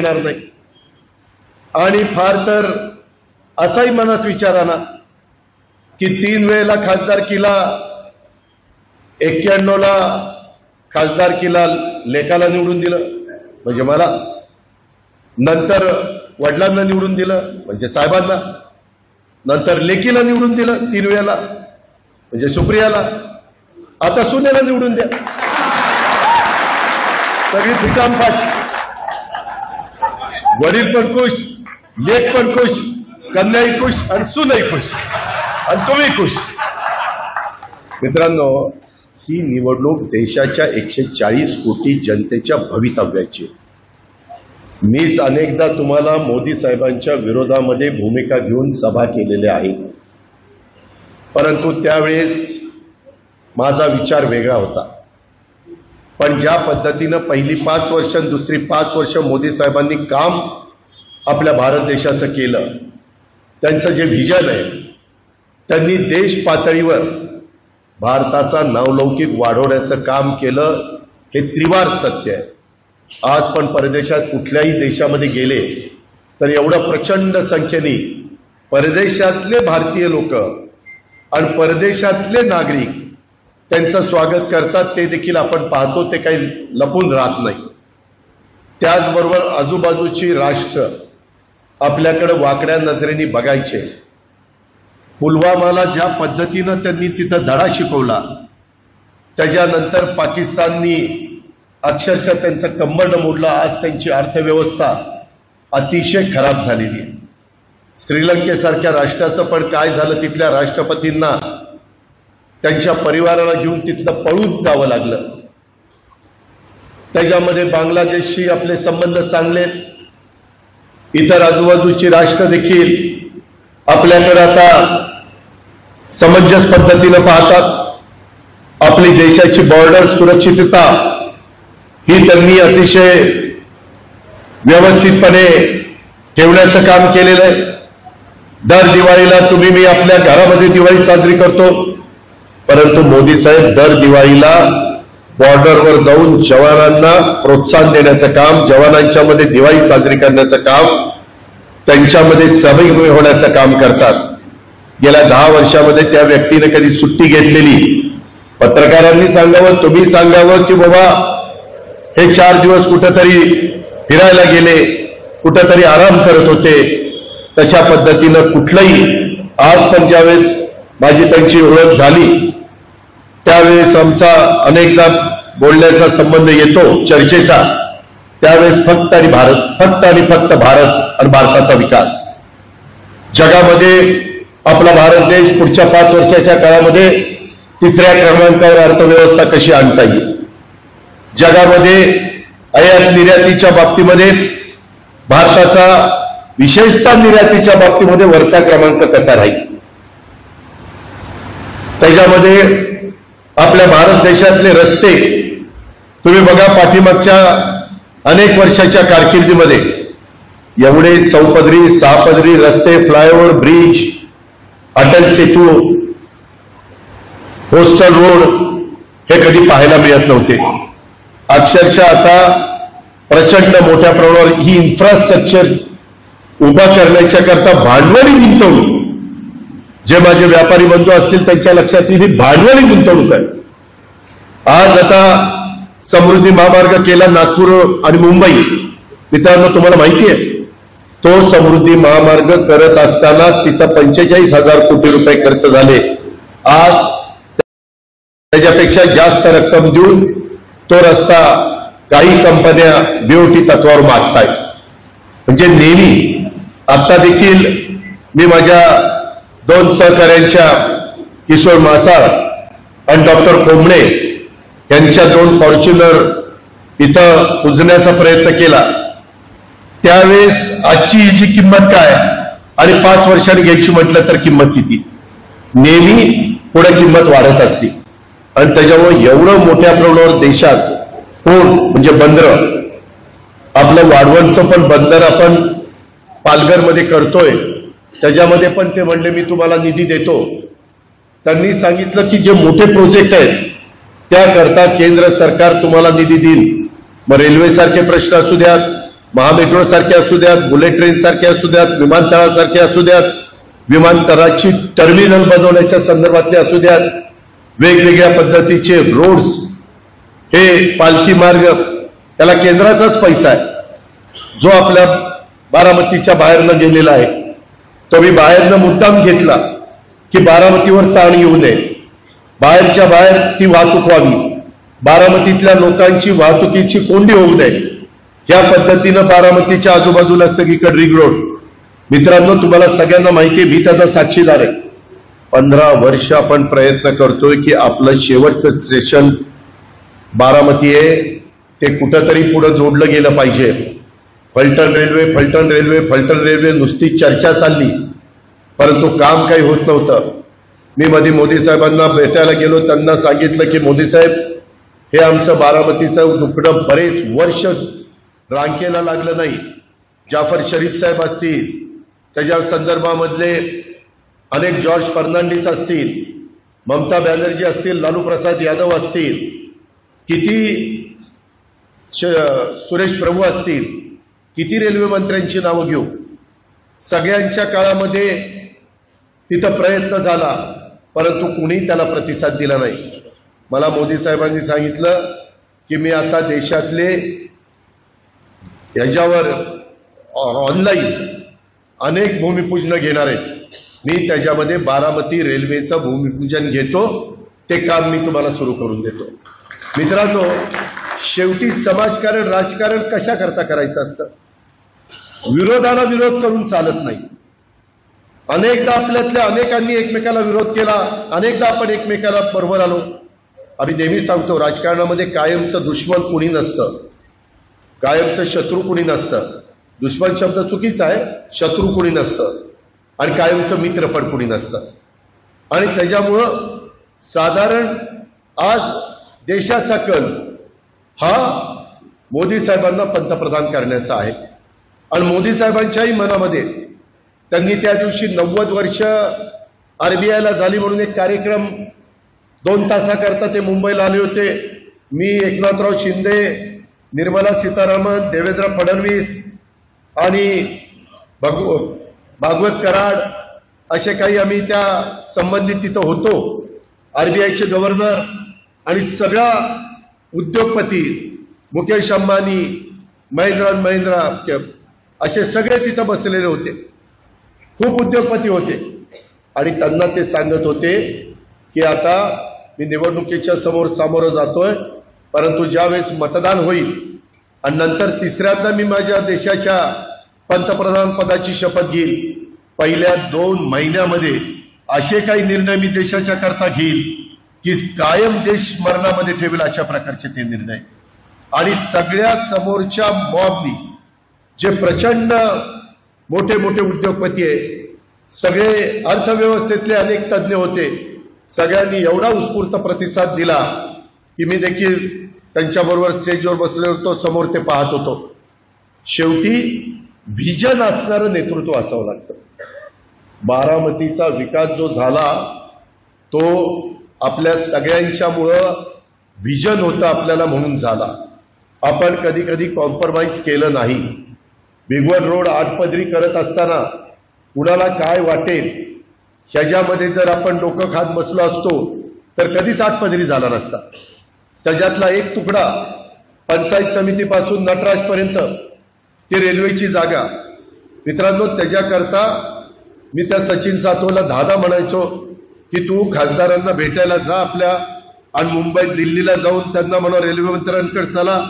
येणार नाही। आणि फार तर असाही मनात विचार आला की 3 वेळेला खासदारकीला 91 ला खासदारकीला लेकाला निवडून दिलं म्हणजे मला, नंतर वडिलांना निवडून दिलं म्हणजे साहेबांना, नंतर लेकीला निवडून दिलं 3 वेळेला म्हणजे सुप्रियाला, आता सुनेला निवडून द्या, सगळी फिटामफाट, वडील पण खुश, लेक पण खुश, कन्याही खुश आणि सूनही खुश आणि तुम्ही खुश। मित्रांनो, ही निवडणूक देशाच्या 140 कोटी जनतेच्या भवितव्याची। मीच अनेकदा तुम्हाला मोदी साहेबांच्या विरोधामध्ये भूमिका घेऊन सभा केलेल्या आहेत, परंतु त्यावेळेस माझा विचार वेगळा होता। पण ज्या पद्धतीनं पहिली 5 वर्ष आणि दुसरी 5 वर्ष मोदी साहेबांनी काम आपल्या भारत देशाचं केलं, त्यांचं जे व्हिजन आहे, त्यांनी देश पातळीवर भारताचा नावलौकिक वाढवण्याचं काम केलं, हे त्रिवार सत्य आहे। आज पण परदेशात कुठल्याही देशामध्ये गेले तर एवढं प्रचंड संख्येने परदेशातले भारतीय लोक आणि परदेशातले नागरिक त्यांचं स्वागत करतात, ते देखील आपण पाहतो, ते काही लपून राहत नाही। त्याचबरोबर आजूबाजूची राष्ट्र आपल्याकडे वाकड्या नजरेने बघायचे। पुलवामाला ज्या पद्धतीनं त्यांनी तिथं धडा शिकवला, त्याच्यानंतर पाकिस्ताननी अक्षरशः त्यांचं कंबरड मोडलं। आज त्यांची अर्थव्यवस्था अतिशय खराब झालेली आहे। श्रीलंकेसारख्या राष्ट्राचं पण काय झालं, तिथल्या राष्ट्रपतींना त्यांच्या परिवाराला घेऊन तिथनं पळून जावं लागलं। त्याच्यामध्ये बांगलादेशशी आपले संबंध चांगले, इतर आजूबाजूची राष्ट्र देखील आपल्याकडे आता समंजस पद्धतीनं पाहतात। आपली देशाची बॉर्डर सुरक्षितता ही त्यांनी अतिशय व्यवस्थितपणे ठेवण्याचं काम केलेलं आहे। दर दिवाळीला तुम्ही मी आपल्या घरामध्ये दिवाळी साजरी करतो, परंतु मोदी साहेब दर दिवाळीला बॉर्डरवर जाऊन जवानांना प्रोत्साहन देण्याचं काम, जवानांच्या मध्ये दिवाळी साजरी करण्याचं काम, त्यांच्यामध्ये सहभागी होण्याचं काम करतात। गेल्या 10 वर्षामध्ये त्या व्यक्तीने कधी सुट्टी घेतलेली, पत्रकारांनी सांगावं, तुम्ही सांगावं की बाबा हे 4 दिवस कुठेतरी फिरायला गेले, कुठेतरी आराम करत होते, तशा पद्धतीनं कुठलंही। आज पण ज्यावेळेस माझी त्यांची ओळख झाली त्यावेळेस आमचा अनेकदा बोलण्याचा संबंध येतो, चर्चेचा, त्यावेळेस फक्त आणि भारत, फक्त आणि फक्त भारत आणि भारताचा विकास। जगामध्ये आपला भारत देश पुढच्या 5 वर्षाच्या काळामध्ये 3ऱ्या क्रमांकावर अर्थव्यवस्था कशी आणता येईल, जगामध्ये आयात निर्यातीच्या बाबतीमध्ये भारताचा विशेषतः निर्यातीच्या बाबतीमध्ये वरचा क्रमांक कसा राहील, त्याच्यामध्ये आपल्या भारत देशातले रस्ते तुम्ही बघा, पाठीमागच्या अनेक वर्षाच्या कारकिर्दीमध्ये एवढे 4 पदरी 6 पदरी रस्ते, flyover, bridge, Atal Setu, coastal road हे कधी पाहायला मिळत नव्हते। अक्षरशः आता प्रचंड मोठ्या प्रमाणावर ही इन्फ्रास्ट्रक्चर उभा करण्याच्या करता भांडवली गुंतवणूक, जे माझे व्यापारी बंधू असतील त्यांच्या लक्षात येईल, ही भांडवली गुंतवणूक आहे। आज आता समृद्धी महामार्ग केला नागपूर आणि मुंबई, मित्रांनो तुम्हाला माहिती आहे, तो समृद्धी महामार्ग करत असताना तिथं 45,000 कोटी रुपये खर्च झाले। आज त्याच्यापेक्षा जास्त रक्कम देऊन तो रस्ता काही कंपन्या बीओटी तत्वावर मागतायत। म्हणजे नेहमी आता देखील मी माझ्या 2 सहकार्यांच्या किशोर मासाळ आणि डॉक्टर कोंबडे यांच्या 2 फॉर्च्युनर इथं पुजण्याचा प्रयत्न केला, त्यावेळेस आजची हिची किंमत काय आणि 5 वर्षांनी घ्यायची म्हटलं तर किंमत किती, नेहमी पुढे किंमत वाढत असते। आणि त्याच्यामुळे एवढं मोठ्या प्रमाणावर देशात पोर्ट म्हणजे बंदर, आपलं वाढवणचं पण बंदर आपण पालघरमध्ये करतोय, त्याच्यामध्ये पण ते म्हणले मी तुम्हाला निधी देतो। त्यांनी सांगितलं की जे मोठे प्रोजेक्ट आहेत त्याकरता केंद्र सरकार तुम्हाला निधी देईल। मग रेल्वे सारखे प्रश्न असू द्यात, महामेट्रो सारखे असू द्यात, बुलेट ट्रेन सारखे असू द्यात, विमानतळासारखे असू द्यात, विमानतळाची टर्मिनल बनवण्याच्या संदर्भातले असू द्यात, वेगवेगळ्या पद्धतीचे रोड्स, हे पालखी मार्ग, त्याला केंद्राचाच पैसा आहे जो आपल्या बारामतीच्या बाहेरनं गेलेला आहे. तो मी बाहेरनं मुद्दाम घेतला की बारामतीवर ताण येऊ नये, बाहेरच्या बाहेर ती वाहतूक व्हावी, बारामतीतल्या लोकांची वाहतुकीची कोंडी होऊ नये, या पद्धतीनं बारामतीच्या आजूबाजूला सगळीकडे रिंग रोड. मित्रांनो, तुम्हाला सगळ्यांना माहिती आहे, मी त्याचा साक्षीदार आहे. 15 वर्ष आपण प्रयत्न करतोय की आपलं शेवटचं स्टेशन बारामती आहे ते कुठंतरी पुढे जोडलं गेलं पाहिजे. Phaltan railway, Phaltan railway, Phaltan railway नुसती चर्चा चालली, परंतु काम काही होत नव्हतं. मी मध्ये मोदी साहेबांना भेटायला गेलो, त्यांना सांगितलं की मोदी साहेब, हे आमचं बारामतीचं दुकडं बरेच वर्ष रांकेला लागलं नाही. जाफर शरीफ साहेब असतील, त्याच्या संदर्भामधले अनेक जॉर्ज फर्नांडिस असतील, ममता बॅनर्जी असतील, लालू प्रसाद यादव असतील, किती सुरेश प्रभू असतील, किती रेल्वे मंत्र्यांची नावं घेऊ, सगळ्यांच्या काळामध्ये तिथं प्रयत्न झाला, परंतु कुणी त्याला प्रतिसाद दिला नाही. मला मोदी साहेबांनी सांगितलं की मी आता देशातले याच्यावर ऑनलाईन अनेक भूमिपूजन घेणार आहेत. मी त्याच्यामध्ये बारामती रेल्वेचं भूमिपूजन घेतो, ते काम मी तुम्हाला सुरू करून देतो. मित्रांनो, शेवटी समाजकारण, राजकारण कशा करता करायचं असतं? विरोधाला विरोध करून चालत नाही. अनेकदा आपल्यातल्या अनेकांनी एकमेकाला विरोध केला, अनेकदा आपण एकमेकाला बरोबर आलो. आम्ही नेहमी सांगतो, राजकारणामध्ये कायमचं दुश्मन कुणी नसतं, कायमचं शत्रू कुणी नसतं. दुश्मन शब्द चुकीचा आहे, शत्रू कुणी नसतं, आणि कायमचं मित्र पण कुणी नसतं. आणि त्याच्यामुळं साधारण आज देशाचा कल हा मोदी साहेबांना पंतप्रधान करण्याचा आहे. आणि मोदी साहेबांच्याही मनामध्ये त्यांनी त्या दिवशी 90 वर्ष आरबीआयला झाली म्हणून एक कार्यक्रम 2 तासाकरता ते मुंबईला आले होते. मी, एकनाथराव शिंदे, निर्मला सीतारामन, देवेंद्र फडणवीस आणि भागवत कराड असे काही आम्ही त्या संबंधित तिथं होतो. आरबीआयचे गव्हर्नर आणि सगळ्या उद्योगपती, मुकेश अंबानी, महिंद्रा असे सगळे तिथं बसलेले होते. खूप उद्योगपती होते आणि त्यांना ते सांगत होते की आता मी निवडणुकीच्या सामोरं जातोय, परंतु ज्यावेळेस मतदान होईल आणि नंतर तिसऱ्यांदा मी माझ्या देशाच्या पंतप्रधान पदाची शपथ घेईल, पहिल्या 2 महिन्यामध्ये असे काही निर्णय मी देशाच्या करता घेईल की कायम देश मरणामध्ये ठेवेल, अशा प्रकारचे ते निर्णय. आणि सगळ्या समोरच्या मॉबनी, जे प्रचंड मोठे मोठे उद्योगपती आहे, सगळे अर्थव्यवस्थेतले अनेक तज्ज्ञ होते, सगळ्यांनी एवढा उत्स्फूर्त प्रतिसाद दिला की मी देखील त्यांच्याबरोबर स्टेजवर बसलेलो होतो, समोर ते पाहत होतो. शेवटी व्हिजन असणारं नेतृत्व असावं लागतं. बारामतीचा विकास जो झाला तो आपल्या सगळ्यांच्यामुळं व्हिजन होतं आपल्याला म्हणून झाला. आपण कधी कधी कॉम्प्रोमाइज केलं नाही. भिगवण रोड 8 पदरी करत असताना कुणाला काय वाटेल ह्याच्यामध्ये जर आपण डोकं खात बसलो असतो तर कधीच 8 पदरी झाला नसता. त्याच्यातला एक तुकडा पंचायत समितीपासून नटराजपर्यंत ती रेल्वेची जागा. मित्रांनो, त्याच्याकरता मी त्या सचिन सातवला दादा म्हणायचो की तू खासदारांना भेटायला जा आपल्या, आणि मुंबईत दिल्लीला जाऊन त्यांना म्हणा रेल्वे मंत्र्यांकडे चला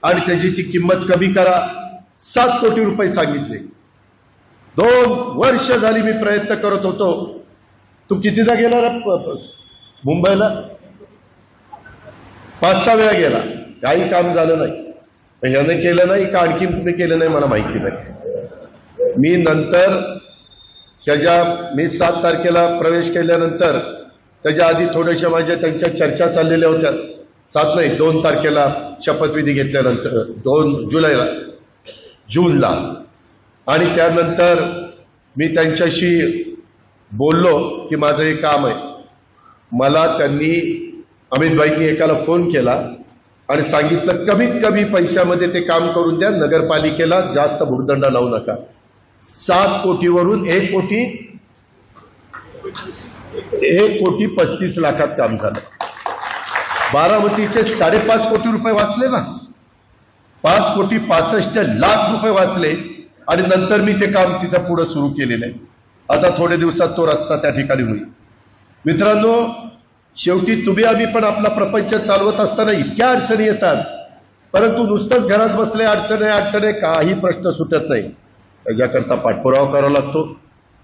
आणि त्याची ती किंमत कमी करा. 7 कोटी रुपये सांगितले. 2 वर्ष झाली मी प्रयत्न करत होतो. तू कितीदा गेला मुंबईला? 5-6 वेळा गेला, काही काम झालं नाही. ह्याने केलं नाही का आणखी कुणी केलं नाही मला माहिती नाही. मी नंतर मी 7 तारखेला प्रवेश केल्यानंतर त्याच्या आधी थोड्याशा माझ्या त्यांच्या चर्चा चाललेल्या होत्या. 7 नाही 2 तारखेला शपथविधी घेतल्यानंतर 2 जूनला, आणि त्यानंतर मी त्यांच्याशी बोललो की माझं हे काम आहे. मला त्यांनी अमित भाईंनी एकाला फोन केला आणि सांगितलं कमीत कमी पैशामध्ये ते काम करून द्या, नगरपालिकेला जास्त भुर्दंड लावू नका. 7 कोटीवरून 1,35,00,000 काम झालं. बारामतीचे 5.5 कोटी रुपये वाचले ना, 5,65,00,000 वाचले. आणि नंतर मी ते काम तिथं पुढे सुरू केलेलं आहे. आता थोड्या दिवसात तो रस्ता त्या ठिकाणी होईल. मित्रांनो, शेवटी तुम्ही आम्ही पण आपला प्रपंच चालवत असताना इतक्या अडचणी येतात, परंतु नुसतंच घरात बसले अडचण काही प्रश्न सुटत नाही. त्याच्याकरता पाठपुरावा करावा लागतो.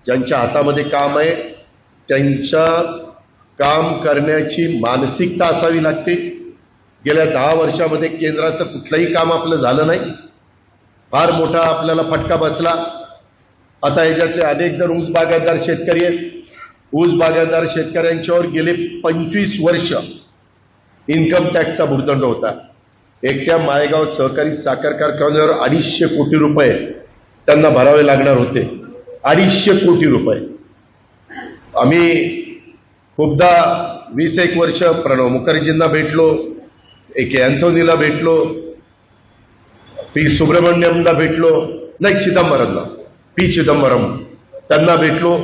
ज्यांच्या हातामध्ये काम आहे त्यांच्या काम करण्याची मानसिकता असावी लागते. गेल्या 10 वर्षामध्ये केंद्राचं कुठलंही काम आपलं झालं नाही. फार मोठा आपल्याला फटका बसला. आता याच्यातले अनेक जण ऊस बागायतदार शेतकरी आहेत. ऊस बागायतदार शेतकऱ्यांच्यावर गेले 25 वर्ष इन्कम टॅक्सचा भुर्दंड होता. एकट्या माळेगाव सहकारी साखर कारखान्यावर 250 कोटी रुपये त्यांना भरावे लागणार होते. 250 कोटी रुपये. आम्ही खूपदा 20-1 वर्ष प्रणव मुखर्जींना भेटलो, AK अँथोनीला भेटलो, P सुब्रमण्यमला भेटलो, नाही चिदंबरमला, P चिदंबरम त्यांना भेटलो.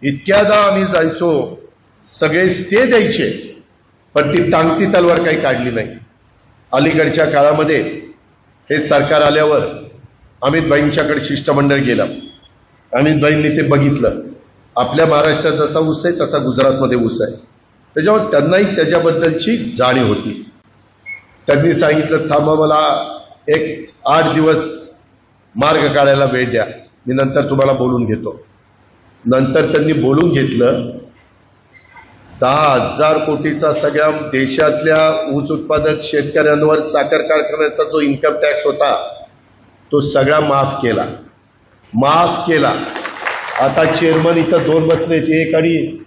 इतक्यादा आम्ही जायचो, सगळे स्टे द्यायचे, पण ती टांगती तलवार काही काढली नाही. अलीकडच्या काळामध्ये हे सरकार आल्यावर अमितभाईंच्याकडे शिष्टमंडळ गेलं. अमितभाईंनी ते बघितलं. आपल्या महाराष्ट्रात जसा ऊस आहे तसा गुजरातमध्ये ऊस आहे. त्याच्यावर त्यांनाही त्याच्याबद्दलची जाणीव होती. त्यांनी सांगितलं, थांबा मला एक 8 दिवस मार्ग काढायला वेळ द्या, मी नंतर तुम्हाला बोलून घेतो. नंतर त्यांनी बोलून घेतलं. 10,000 कोटीचा सगळ्या देशातल्या ऊस उत्पादक शेतकऱ्यांवर साखर कारखान्याचा जो इन्कम टॅक्स होता तो सगळा माफ केला. आता चेअरमन इथं 2 बसले, 1 आणि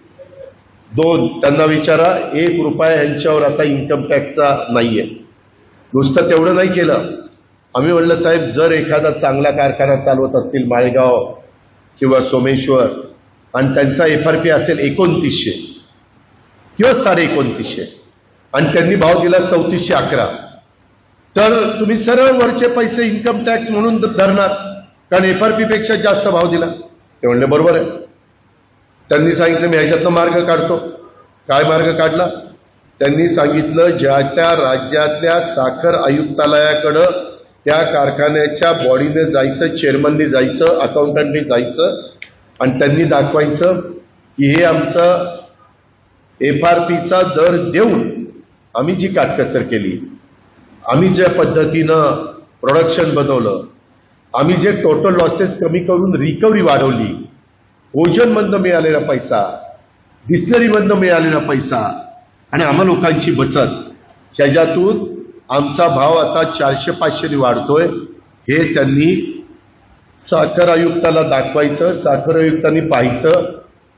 2, त्यांना विचारा, 1 रुपया यांच्यावर आता इन्कम टॅक्सचा नाहीये. नुसतं तेवढं नाही केलं. आम्ही म्हणलं, साहेब जर एखादा चांगला कारखाना चालवत असतील माळेगाव किंवा सोमेश्वर आणि त्यांचा FRP असेल 2900 किंवा 2950 आणि त्यांनी भाव दिला 3411, तर तुम्ही सरळ वरचे पैसे इन्कम टॅक्स म्हणून धरणार, कारण FRP पेक्षा जास्त भाव दिला. ते म्हणले बरोबर आहे. त्यांनी सांगितलं मी ह्याच्यातनं मार्ग काढतो. काय मार्ग काढला? त्यांनी सांगितलं, ज्या त्या राज्यातल्या साखर आयुक्तालयाकडं त्या कारखान्याच्या बॉडीने जायचं, चेअरमनने जायचं, अकाउंटंटने जायचं आणि त्यांनी दाखवायचं की हे आमचं FRPचा दर देऊन आम्ही जी काटकसर केली, आम्ही ज्या पद्धतीनं प्रोडक्शन बनवलं, आम्ही जे टोटल लॉसेस कमी करून रिकव्हरी वाढवली, ओझनमधनं मिळालेला पैसा, डिस्लरीमधनं मिळालेला पैसा आणि आम्हा लोकांची बचत, ह्याच्यातून आमचा भाव आता 400-500 वाढतोय. हे त्यांनी साखर आयुक्ताला दाखवायचं. साखर आयुक्तांनी पाहायचं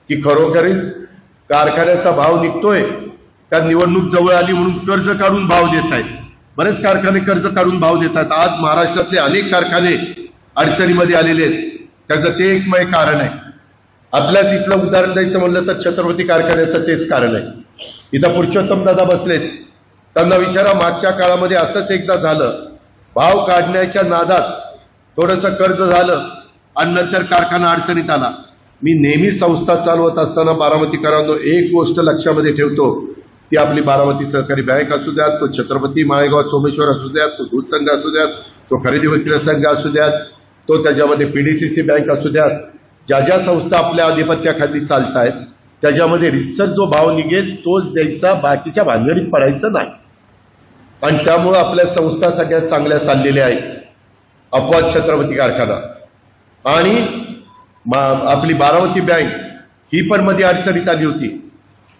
की खरोखरीच कारखान्याचा भाव निघतोय का निवडणूक जवळ आली म्हणून कर्ज काढून भाव देत आहेत. बरेच कारखाने कर्ज काढून भाव देत आहेत. आज महाराष्ट्रातले अनेक कारखाने अडचणीमध्ये आलेले आहेत. त्याचं ते एकमेव कारण आहे. आपल्याच इथलं उदाहरण द्यायचं म्हणलं तर छत्रपती कारखान्याचं तेच कारण आहे. इथं पुरुषोत्तम दादा बसलेत, त्यांना विचारा, मागच्या काळामध्ये असंच एकदा झालं. भाव काढण्याच्या नादात थोडंसं कर्ज झालं आणि नंतर कारखाना अडचणीत आला. मी नेहमी संस्था चालवत असताना बारामतीकरांनो एक गोष्ट लक्षामध्ये ठेवतो, ती आपली बारामती सहकारी बँक असू द्यात, तो छत्रपती माळेगाव सोमेश्वर असू द्यात, तो दूध संघ असू द्यात, तो खरेदी विक्री संघ असू द्यात, तो त्याच्यामध्ये PDCC बँक असू द्यात, ज्या ज्या संस्था आपल्या आधिपत्याखाली चालत आहेत त्याच्यामध्ये रितसर जो भाव निघेल तोच द्यायचा, बाकीच्या भानगडीत पडायचं नाही. आणि त्यामुळं आपल्या संस्था सगळ्यात चांगल्या चाललेल्या आहेत. अपवाद छत्रपती कारखाना आणि आपली बारामती बँक ही पण मध्ये अडचणीत आली होती.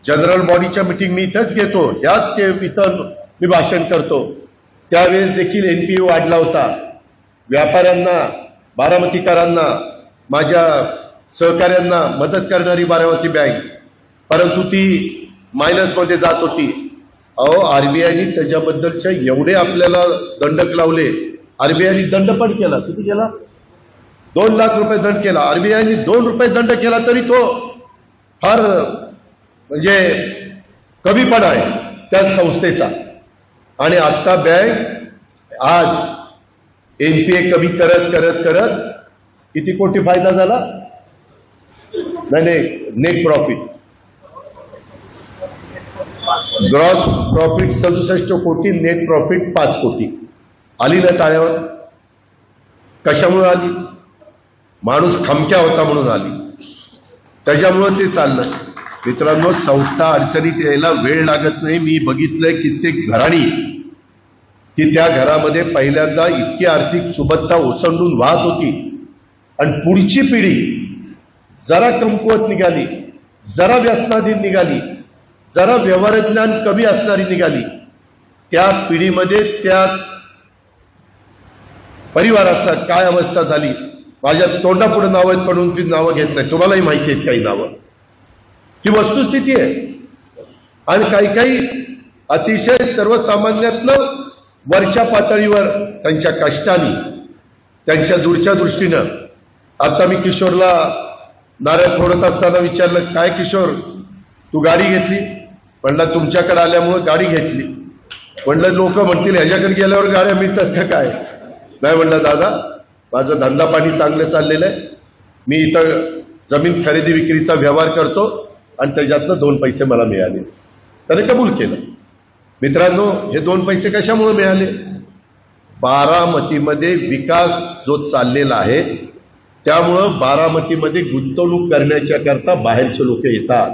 जनरल बॉडीच्या मीटिंग मी इथंच घेतो, ह्याच इथं मी भाषण करतो, त्यावेळेस देखील NPA वाढला होता. व्यापाऱ्यांना, बारामतीकरांना, माझ्या सहकाऱ्यांना मदत करणारी बारामती बँक, परंतु ती मायनसमध्ये जात होती. अहो, RBIने त्याच्याबद्दलच्या एवढे आपल्याला दंडक लावले. RBIने दंड पण केला. किती केला? 2 लाख रुपये दंड केला. RBIने 2 रुपये दंड केला तरी तो फार म्हणजे कमीपणा आहे त्या संस्थेचा. आणि आता बँक आज एनपीए कमी करत करत करत किती कोटी फायदा झाला? नाही, नेट प्रॉफिट, ग्रॉस प्रॉफिट 67 कोटी, नेट प्रॉफिट 5 कोटी. आली ना टाळ्यावर? कशामुळे आली? माणूस खमक्या होता म्हणून आली, त्याच्यामुळं ते चाललं. मित्रांनो, संस्था अडचणीत यायला वेळ लागत नाही. मी बघितलंय कित्येक घराणी की त्या घरामध्ये पहिल्यांदा इतकी आर्थिक सुबत्ता ओसंडून वाहत होती आणि पुढची पिढी जरा कमकुवत निघाली, जरा व्यसनाधीन निघाली, जरा व्यवहारज्ञान कमी असणारी निघाली. त्या पिढीमध्ये त्या परिवाराचा काय अवस्था झाली. माझ्या तोंडापुढे नावं आहेत म्हणून ती नावं घेत नाही, तुम्हालाही माहिती आहेत काही नावं. ही वस्तुस्थिती आहे. आणि काही काही अतिशय सर्वसामान्यातनं वरच्या पातळीवर त्यांच्या कष्टाने, त्यांच्या दूरच्या दृष्टीनं. आता मी किशोरला नारळ फोडत असताना विचारलं, काय किशोर तू गाडी घेतली? म्हणलं तुमच्याकडे आल्यामुळं गाडी घेतली. म्हणलं लोक म्हणतील ह्याच्याकडे गेल्यावर गाड्या मिळतात का काय? नाही म्हणलं दादा, माझं धंदा पाणी चांगलं चाललेलं आहे. मी इथं जमीन खरेदी विक्रीचा व्यवहार करतो आणि त्याच्यातनं 2 पैसे मला मिळाले. त्याने कबूल केलं. मित्रांनो, हे 2 पैसे कशामुळे मिळाले? बारामतीमध्ये विकास जो चाललेला आहे त्यामुळं बारामतीमध्ये गुंतवणूक करण्याच्या करता बाहेरचे लोक येतात.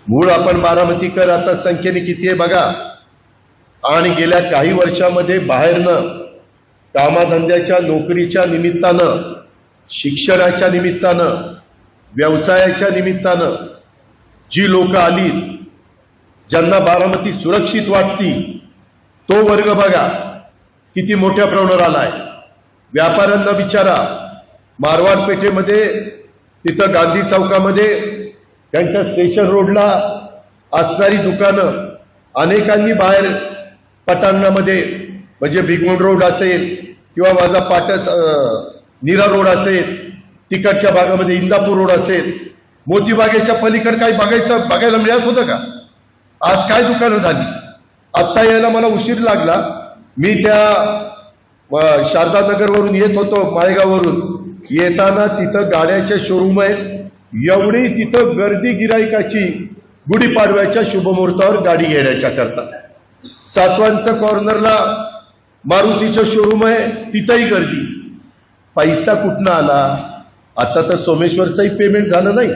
मूळ आपण बारामतीकर आता संख्येने किती आहे बघा. आणि गेल्या काही वर्षामध्ये बाहेरनं कामाधंद्याच्या, नोकरीच्या निमित्तानं, शिक्षणाच्या निमित्तानं, व्यवसायाच्या निमित्तानं जी लोक आली, ज्यांना बारामती सुरक्षित वाटती, तो वर्ग बघा किती मोठ्या प्रमाणावर आलाय. व्यापाऱ्यांना विचारा, मारवाड पेठेमध्ये, तिथं गांधी चौकामध्ये, त्यांच्या स्टेशन रोडला असणारी दुकानं अनेकांनी बाहेर पटांगणामध्ये, म्हणजे बिगमोड रोड असेल किंवा माझा पाटस नीरा रोड असेल, तिकडच्या भागामध्ये इंदापूर रोड असेल, मोतीबागेच्या पलीकडे काही बघायला मिळत होतं का? आज काय दुकानं झाली. आत्ता यायला मला उशीर लागला. मी त्या शारदानगरवरून येत होतो, माळेगाववरून येताना तिथं गाड्याचे शोरूम आहेत. एवढी तिथं गर्दी गिराईकाची गुढीपाडव्याच्या शुभमुहूर्तावर गाडी घेण्याच्या करता. सातवांचं कॉर्नरला मारुतीचं शोरूम आहे, तिथंही गर्दी. पैसा कुठनं आला? आता तर सोमेश्वरचंही पेमेंट झालं नाही,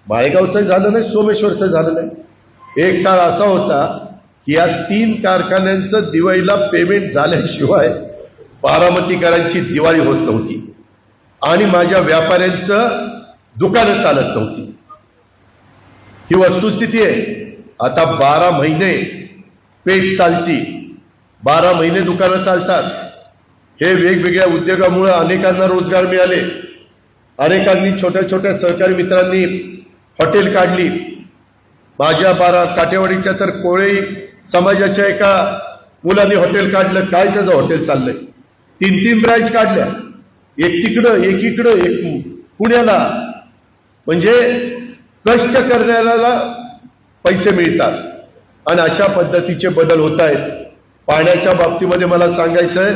माळेगावचंही झालं नाही, सोमेश्वरचं झालं नाही. एक काळ असा होता की या 3 कारखान्यांचं दिवाळीला पेमेंट झाल्याशिवाय बारामतीकरांची दिवाळी होत नव्हती आणि माझ्या व्यापाऱ्यांचं दुकानं चालत नव्हती. ही वस्तुस्थिती आहे. आता 12 महिने पेठ चालती, 12 महिने दुकानं चालतात. हे वेगवेगळ्या उद्योगामुळे अनेकांना रोजगार मिळाले. अनेकांनी, छोट्या छोट्या सहकारी मित्रांनी हॉटेल काढली. माझ्या काटेवाडीच्या तर कोळी समाजाच्या एका मुलांनी हॉटेल काढलं. काय त्याचं हॉटेल चाललंय? 3 ब्रँच काढल्या, एक तिकडं, एक इकडं, एक पुण्याला. म्हणजे कष्ट करणाऱ्याला पैसे मिळतात आणि अशा पद्धतीचे बदल होत आहेत. पाण्याच्या बाबतीमध्ये मला सांगायचंय,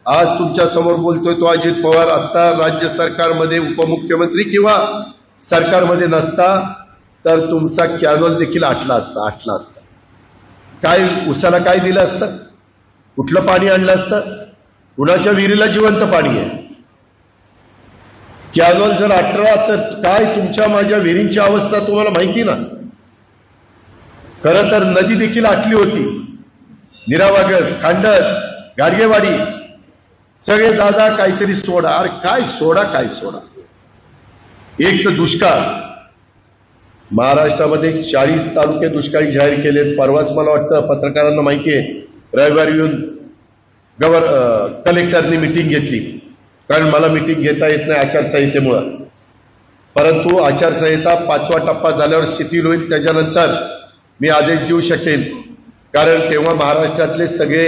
आज तुमच्या समोर बोलतोय तो अजित पवार. आता राज्य सरकारमध्ये उपमुख्यमंत्री किंवा सरकारमध्ये नसता तर तुमचा कॅनॉल देखील आटला असता. काय उसाला काय दिलं असतं? कुठलं पाणी आणलं असतं? कुणाच्या विहिरीला जिवंत पाणी आहे. कॅनॉल जर आटला तर काय तुमच्या माझ्या विहिरींची अवस्था तुम्हाला माहिती ना. खरं तर नदी देखील आटली होती. निरावागस, खांडस, गाडगेवाडी, सगळे दादा काहीतरी सोडा. अरे काय सोडा, काय सोडा. एक तर दुष्काळ. महाराष्ट्रामध्ये 40 तालुके दुष्काळी जाहीर केलेत. परवाच मला वाटतं पत्रकारांना माहिती आहे, रविवारी येऊन कलेक्टरनी मिटिंग घेतली. कारण मला मिटिंग घेता येत नाही आचारसंहितेमुळं. परंतु आचारसंहिता 5वा टप्पा झाल्यावर शिथिल होईल, त्याच्यानंतर मी आदेश देऊ शकेन. कारण तेव्हा महाराष्ट्रातले सगळे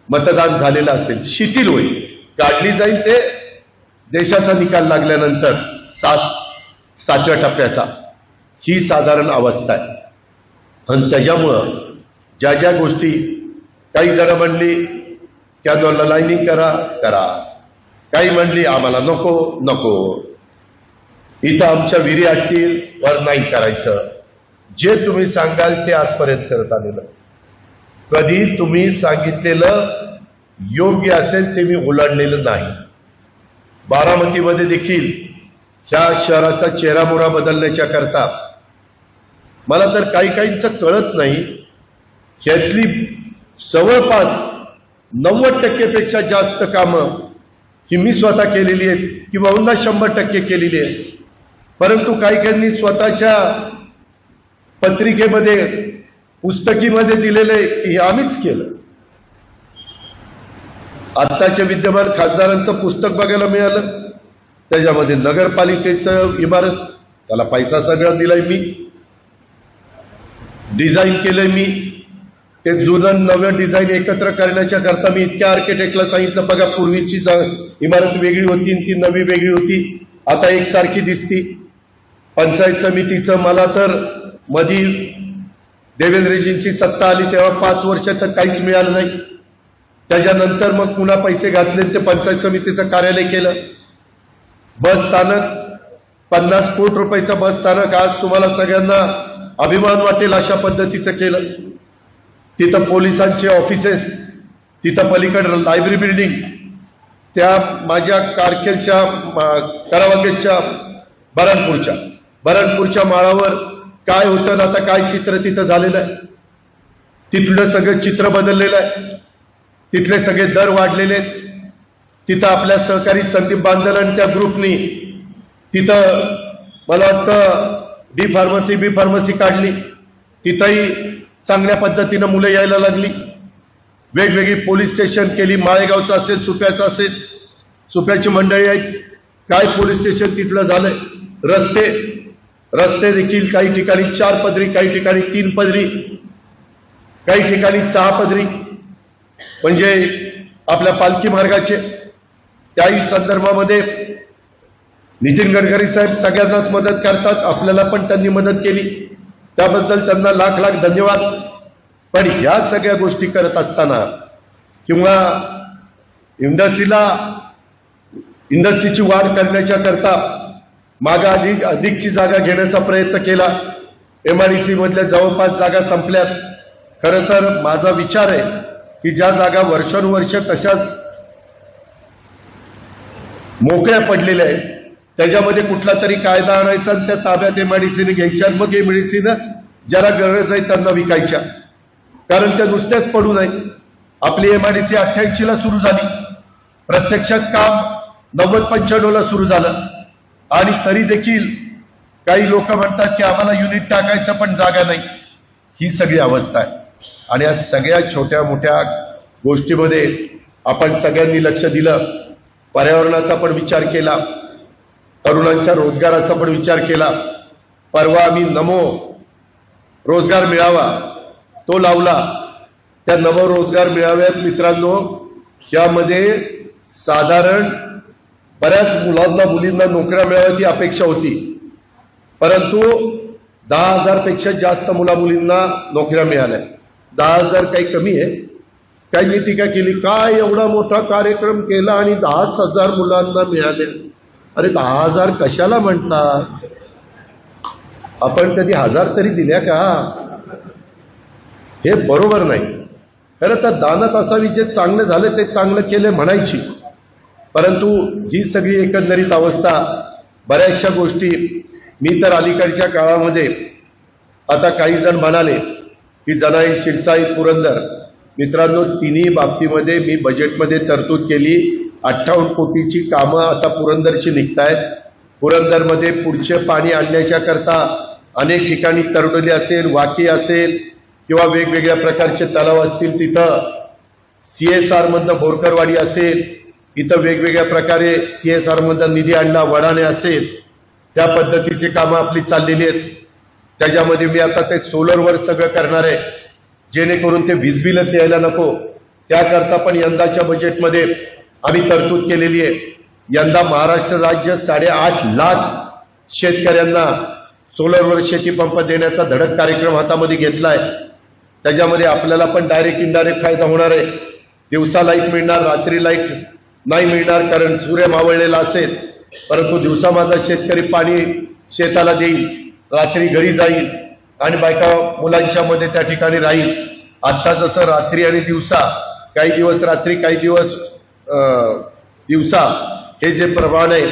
मतदान झालेलं असेल, शिथिल होईल, काढली जाईल. ते देशाचा निकाल लागल्यानंतर 7व्या टप्प्याचा. ही साधारण अवस्था आहे. आणि त्याच्यामुळं ज्या ज्या गोष्टी काही जण म्हणली कॅनॉलला लाईनिंग करा करा, काही म्हणली आम्हाला नको नको, इथं आमच्या विहिरी आटतील वर नाही करायचं. जे तुम्ही सांगाल ते आजपर्यंत करत आलेलं. कधी तुम्ही सांगितलेलं योग्य असेल ते मी ओलांडलेलं नाही. बारामतीमध्ये देखील ह्या शहराचा चेहरामोहरा बदलण्याच्या करता मला तर काही काहींचं कळत नाही, ह्यातली जवळपास 90% पेक्षा जास्त कामं ही मी स्वतः केलेली आहेत किंवा 100% केलेली आहे. परंतु काही काहींनी स्वतःच्या पत्रिकेमध्ये पुस्तकीमध्ये दिलेले की हे आम्हीच केलं. आत्ताच्या विद्यमान खासदारांचं पुस्तक बघायला मिळालं, त्याच्यामध्ये नगरपालिकेचं इमारत, त्याला पैसा सगळा दिलाय मी, डिझाईन केलंय मी, ते जुनं नवं डिझाईन एकत्र करण्याच्या करता मी इतक्या आर्किटेक्टला सांगितलं बघा पूर्वीची इमारत वेगळी होती ती नवी वेगळी होती, आता एकसारखी दिसती. पंचायत समितीचं मला तर मधी देवेंद्रजींची सत्ता आली तेव्हा 5 वर्ष तर काहीच मिळालं नाही. त्याच्यानंतर मग पुन्हा पैसे घातले ते पंचायत समितीचं कार्यालय केलं. बस स्थानक 50 कोटी रुपयाचं बस स्थानक आज तुम्हाला सगळ्यांना अभिमान वाटेल अशा पद्धतीचं केलं. तिथं पोलिसांचे ऑफिसेस, तिथं पलीकडे लायब्ररी बिल्डिंग, त्या माझ्या कारकेलच्या करावागेच्या बरणपूरच्या माळावर काय होतं ना आता काय चित्र तिथं झालेलं आहे. तिथलं सगळं चित्र बदललेलं आहे, तिथले सगळे दर वाढलेले आहेत. तिथं आपल्या सहकारी संदीप बांदल आणि त्या ग्रुपनी तिथं मला वाटतं बी फार्मसी काढली, तिथंही चांगल्या पद्धतीनं मुलं यायला लागली. वेगवेगळी पोलीस स्टेशन केली, माळेगावचं असेल, सुप्याचं असेल, सुप्याची मंडळी आहेत, काय पोलीस स्टेशन तिथलं झालंय. रस्ते देखील काही ठिकाणी 4 पदरी, काही ठिकाणी 3 पदरी, काही ठिकाणी 6 पदरी, म्हणजे आपल्या पालखी मार्गाचे. त्याही संदर्भामध्ये नितीन गडकरी साहेब सगळ्यांनाच मदत करतात, आपल्याला पण त्यांनी मदत केली, त्याबद्दल त्यांना लाख लाख धन्यवाद. पण ह्या सगळ्या गोष्टी करत असताना किंवा इंडस्ट्रीची वाढ करण्याच्या करता मागा अधिकची जागा घेण्याचा प्रयत्न केला. MIDC मधल्या जवळपास जागा संपल्यात. खरं तर माझा विचार आहे की ज्या जागा वर्षानुवर्ष तशाच मोकळ्या पडलेल्या आहेत त्याच्यामध्ये कुठला तरी कायदा आणायचा आणि त्या ताब्यात MIDCने घ्यायच्या, मग MIDCनं ज्याला गरज आहे त्यांना विकायच्या. कारण त्या नुसत्याच पडू नये. आपली MIDC 88ला सुरू झाली, प्रत्यक्षात काम 90-95ला सुरू झालं आणि तरी देखील काही लोक म्हणतात की आम्हाला युनिट टाकायचं पण जागा नाही. ही सगळी अवस्था आहे. आणि या सगळ्या छोट्या मोठ्या गोष्टीमध्ये आपण सगळ्यांनी लक्ष दिलं. पर्यावरणाचा पण विचार केला, तरुणांच्या रोजगाराचा पण विचार केला. परवा आम्ही नमो रोजगार मेळावा तो लावला. त्या नमो रोजगार मेळाव्यात मित्रांनो यामध्ये साधारण बऱ्याच मुलांना मुलींना नोकऱ्या मिळाव्याची अपेक्षा होती, परंतु 10,000 पेक्षा जास्त मुला मुलींना नोकऱ्या मिळाल्या. 10,000 काही कमी आहे. काही टीका केली काय एवढा मोठा कार्यक्रम केला आणि 10,000 मुलांना मिळाले. अरे 10,000 कशाला म्हणतात? आपण कधी 1000 तरी दिल्या का? हे बरोबर नाही. खरं तर दानत असावी, जे चांगलं झालं ते चांगलं केलं म्हणायची. परंतु ही सगळी एकंदरीत अवस्था, बऱ्याचशा गोष्टी मी तर अलीकडच्या काळामध्ये आता काही जण म्हणाले की जनाई, शिरसाई, पुरंदर, मित्रांनो तिन्ही बाबतीमध्ये मी बजेटमध्ये तरतूद केली. 58 कोटीची कामं आता पुरंदरची निघतायत. पुरंदरमध्ये पुढचे पाणी आणण्याच्या करता अनेक ठिकाणी तरडोली असेल, वाकी असेल किंवा वेगवेगळ्या प्रकारचे तलाव असतील, तिथं CSR मधनं बोरकरवाडी असेल, इथं वेगवेगळ्या प्रकारे CSR मधनं निधी आणला, वडाणे असेल, त्या पद्धतीची कामं आपली चाललेली आहेत. त्याच्यामध्ये मी आता ते सोलरवर सगळं करणार आहे, जेणेकरून ते वीज बिलच यायला नको. त्याकरता पण यंदाच्या बजेटमध्ये आम्ही तरतूद केलेली आहे. यंदा महाराष्ट्र राज्य 8.5 लाख शेतकऱ्यांना सोलरवर शेती पंप देण्याचा धडक कार्यक्रम हातामध्ये घेतलाय. त्याच्यामध्ये आपल्याला पण डायरेक्ट इनडायरेक्ट फायदा होणार आहे. दिवसा लाईट मिळणार, रात्री लाईट नाही मिळणार कारण सूर्य मावळलेला असेल. परंतु दिवसा माझा शेतकरी पाणी शेताला देईल, रात्री घरी जाईल आणि बायका मुलांच्या मध्ये त्या ठिकाणी राहील. आता जसं रात्री आणि दिवसा, काही दिवस रात्री काही दिवस दिवसा हे जे प्रमाण आहे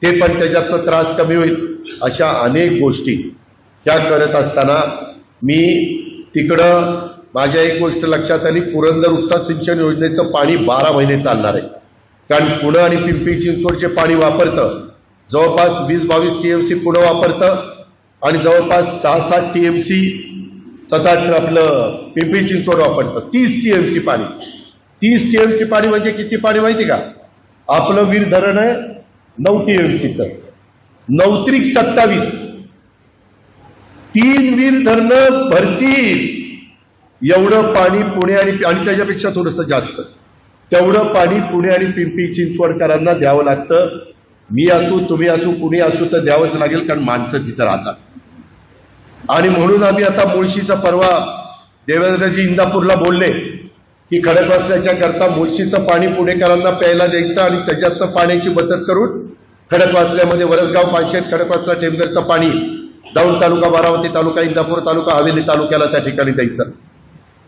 ते पण त्याच्यातनं त्रास कमी होईल. अशा अनेक गोष्टी ह्या करत असताना मी तिकडं माझ्या एक गोष्ट लक्षात आली, पुरंदर उपसा सिंचन योजनेचं पाणी 12 महिने चालणार आहे. कारण पुणे आणि पिंपरी चिंचवडचे पाणी वापरतं जवळपास 20-22 TMC पुणे वापरतं आणि जवळपास 6-7 TMC आपलं पिंपरी चिंचवड वापरतं. 30 TMC पाणी. 30 TMC पाणी म्हणजे किती पाणी माहिती का? आपलं वीर धरण आहे 9 TMCचं, 9-27 3 वीर धरणं भरतील एवढं पाणी पुणे आणि त्याच्यापेक्षा थोडंसं जास्त तेवढं पाणी पुणे आणि पिंपरी चिंचवडकरांना द्यावं लागतं. मी असू, तुम्ही असू, कुणी असू तर द्यावंच लागेल कारण माणसं तिथं राहतात. आणि म्हणून आम्ही आता मुळशीचा परवा देवेंद्रजी इंदापूरला बोलले की खडकवासल्याच्या करता मुळशीचं पाणी पुणेकरांना प्यायला द्यायचं आणि त्याच्यातनं पाण्याची बचत करून खडकवासल्यामध्ये वरसगाव, पानशेत, खडकवासला, टेमघरचं पाणी दौंड तालुका, बारामती तालुका, इंदापूर तालुका, हवेली तालुक्याला त्या ठिकाणी द्यायचं.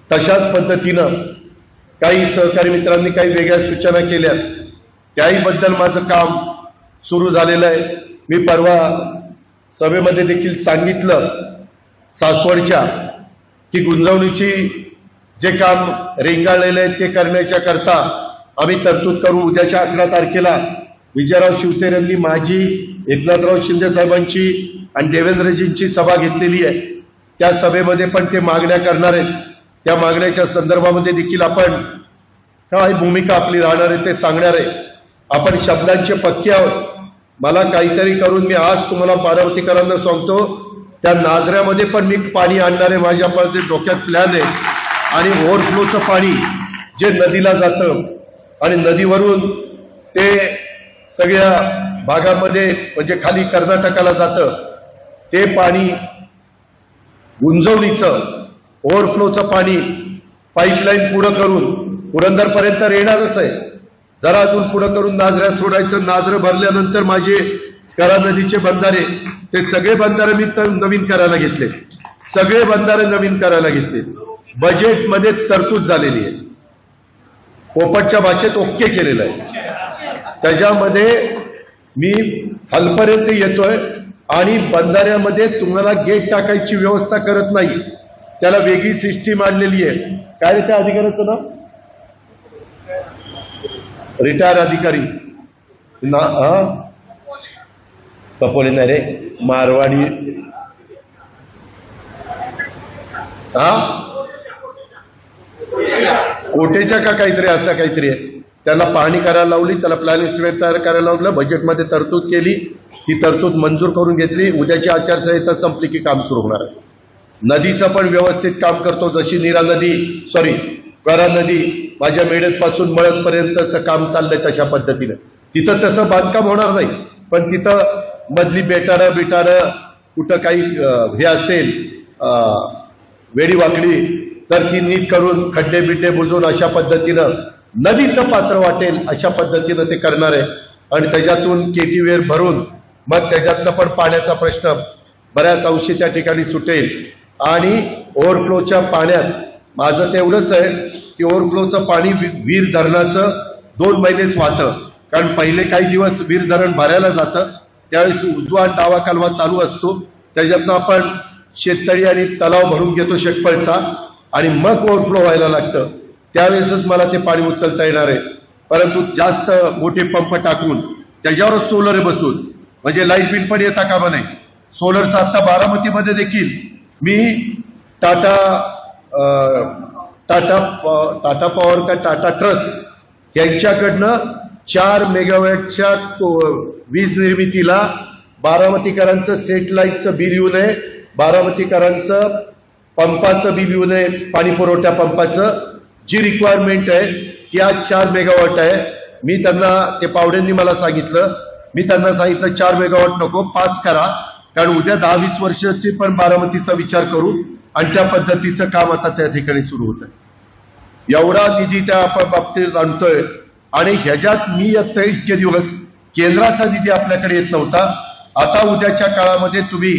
तशाच पद्धतीनं काही सहकारी मित्रांनी काही वेगळ्या सूचना केल्या, त्याहीबद्दल माझं काम सुरू झालेलं आहे. मी परवा सभेमध्ये देखील सांगितलं सासवडच्या की गुंजवणुकीची जे काम रेंगाळलेलं आहे ते करण्याच्या करता आम्ही तरतूद करू. उद्याच्या 11 तारखेला विजयराव शिवसेनेंनी माझी, एकनाथराव शिंदे साहेबांची आणि देवेंद्रजींची सभा घेतलेली आहे. त्या सभेमध्ये पण ते मागण्या करणार आहेत. त्या मागण्याच्या संदर्भामध्ये देखील आपण काय भूमिका आपली राहणार आहे ते सांगणार आहे. आपण शब्दांचे पक्के आहोत. मला काहीतरी करून मी आज तुम्हाला बारामतीकरांना सांगतो, त्या नाझऱ्यामध्ये पण मी पाणी आणणार आहे. माझ्या डोक्यात प्लॅन आहे. आणि ओव्हरफ्लोचं पाणी जे नदीला जातं आणि नदीवरून ते सगळ्या भागामध्ये म्हणजे खाली कर्नाटकाला जातं, ते पाणी गुंजवणीचं ओव्हरफ्लोचं पाणी पाईपलाईन पुढं करून पुरंदरपर्यंत येणारच आहे. जरा अजून पुढं करून नाझऱ्यात सोडायचं. नाझरं भरल्यानंतर माझे करा नदीचे बंधारे, ते सगळे बंधारे मी नवीन करायला घेतले. सगळे बंधारे नवीन करायला घेतले. बजेटमध्ये तरतूद झालेली आहे. पोपटच्या भाषेत ओके केलेलं आहे. त्याच्यामध्ये मी खालपर्यंत येतोय आणि बंधाऱ्यामध्ये तुम्हाला गेट टाकायची व्यवस्था करत नाही. त्याला वेगळी सिस्टीम आणलेली आहे. काय रे त्या अधिकाऱ्याचं नाव? रिटायर अधिकारी ना, कपोले नाही रे, मारवाडी. कोटेच्या का काहीतरी असं काहीतरी आहे. त्याला पाहणी करायला लावली, त्याला प्लॅन एस्टिमेट तयार करायला लावलं, बजेटमध्ये तरतूद केली, ती तरतूद मंजूर करून घेतली. उद्याची आचारसंहिता संपली की काम सुरू होणार आहे. नदीचं पण व्यवस्थित काम करतो. जशी नीरा नदी, करा नदी माझ्या मेडतपासून मळदपर्यंतचं काम चाललंय तशा पद्धतीनं. तिथं तसं बांधकाम होणार नाही, पण तिथं मधली बेटारं कुठं काही हे असेल वेडीवाकडी तर ती नीट करून खड्डे बिड्डे बुजवून अशा पद्धतीनं नदीचं पात्र वाटेल अशा पद्धतीनं ते करणार आहे. आणि त्याच्यातून केटीवेर भरून मग त्याच्यातनं पण पाण्याचा प्रश्न बऱ्याच अंशी त्या ठिकाणी सुटेल. आणि ओव्हरफ्लोच्या पाण्यात माझं तेवढंच आहे की ओव्हरफ्लोचं पाणी वीर धरणाचं 2 महिनेच वाहतं. कारण पहिले काही दिवस वीर धरण भरायला जातं, त्यावेळेस उजवा आणि डावा कालवा चालू असतो. त्याच्यातनं आपण शेततळी आणि तलाव भरून घेतो शेतफळचा आणि मग ओव्हरफ्लो व्हायला लागतं. त्यावेळेसच मला ते पाणी उचलता येणार आहे. परंतु जास्त मोठे पंप टाकून त्याच्यावरच सोलर बसून म्हणजे लाईट बिल पण येता कामा नाही. सोलरचा आता बारामतीमध्ये देखील मी टाटा पॉवर का टाटा ट्रस्ट यांच्याकडनं 4 मेगावॅटच्या वीज निर्मितीला बारामतीकरांचं स्ट्रीट लाईटचं बिल येऊ नये, बारामतीकरांचं पंपाचं बिल येऊ नये, पाणी पुरवठ्या पंपाचं जी रिक्वायरमेंट आहे ती आज 4 मेगावॉट आहे. मी त्यांना, ते पावड्यांनी मला सांगितलं, मी त्यांना सांगितलं 4 मेगावॉट नको 5 करा, कारण उद्या 10-20 वर्षाची पण बारामतीचा विचार करू. आणि त्या पद्धतीचं काम आता त्या ठिकाणी सुरू होत आहे। एवढा निधी त्या बाबतीत आणतोय आणि ह्याच्यात मी येतोय इतके दिवस केंद्राचा निधी आपल्याकडे येत नव्हता। आता उद्याच्या काळामध्ये तुम्ही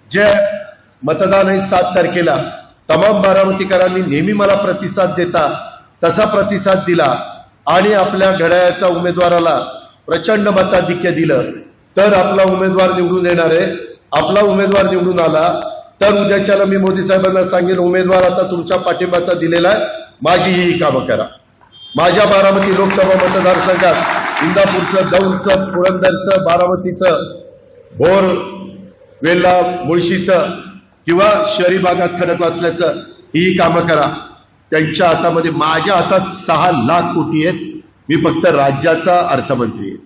जे मतदान आहे 7 तारखेला तमाम बारामतीकरांनी नेहमी मला प्रतिसाद देता तसा प्रतिसाद दिला आणि आपल्या घड्याळाच्या उमेदवाराला प्रचंड मताधिक्य दिलं तर आपला उमेदवार निवडून येणार आहे। आपला उमेदवार निवडून आला तर उद्याच्याला मी मोदी साहेबांना सांगेन उमेदवार आता तुमच्या पाठिंबाचा दिलेला आहे, माझी ही कामं करा। माझ्या बारामती लोकसभा मतदारसंघात इंदापूरचं, दौंडचं, पुरंदरचं, बारामतीचं, भोर, वेल्हा, मुळशीचं किंवा शहरी भागात खडकवासल्याचं ही कामं करा। त्यांच्या हातामध्ये माझ्या हातात 6 लाख कोटी आहेत। मी फक्त राज्याचा अर्थमंत्री आहे।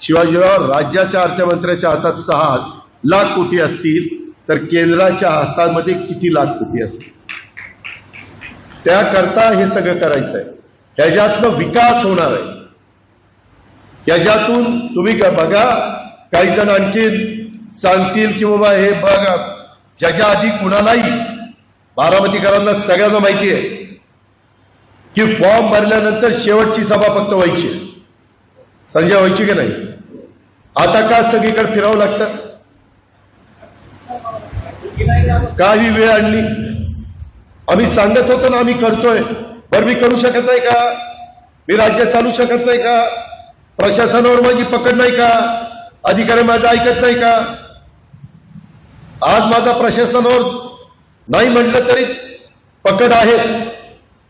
शिवाजीराव राज्याच्या अर्थमंत्र्याच्या हातात 6 लाख कोटी असतील तर केंद्राच्या हातामध्ये किती लाख कोटी असतील? त्याकरता हे सगळं करायचं आहे। ह्याच्यातनं विकास होणार आहे। ह्याच्यातून तुम्ही बघा काही जण आणखी सांगतील की बाबा हे बघा ज्याच्या आधी कुणालाही बारामतीकरांना सगळ्यांना माहिती आहे की फॉर्म भरल्यानंतर शेवटची सभा फक्त व्हायची, संजय व्हायची की नाही? आता का सगळीकडे फिरावं लागतं? काही वेळ आणली आम्ही सांगत होतो ना आम्ही करतोय, बरं मी करू शकत नाही का? मी राज्य चालू शकत नाही का? प्रशासनावर माझी पकड नाही का? अधिकारी माझं ऐकत नाही का? आज माझा प्रशासनावर नाही म्हटलं तरी पकड आहे,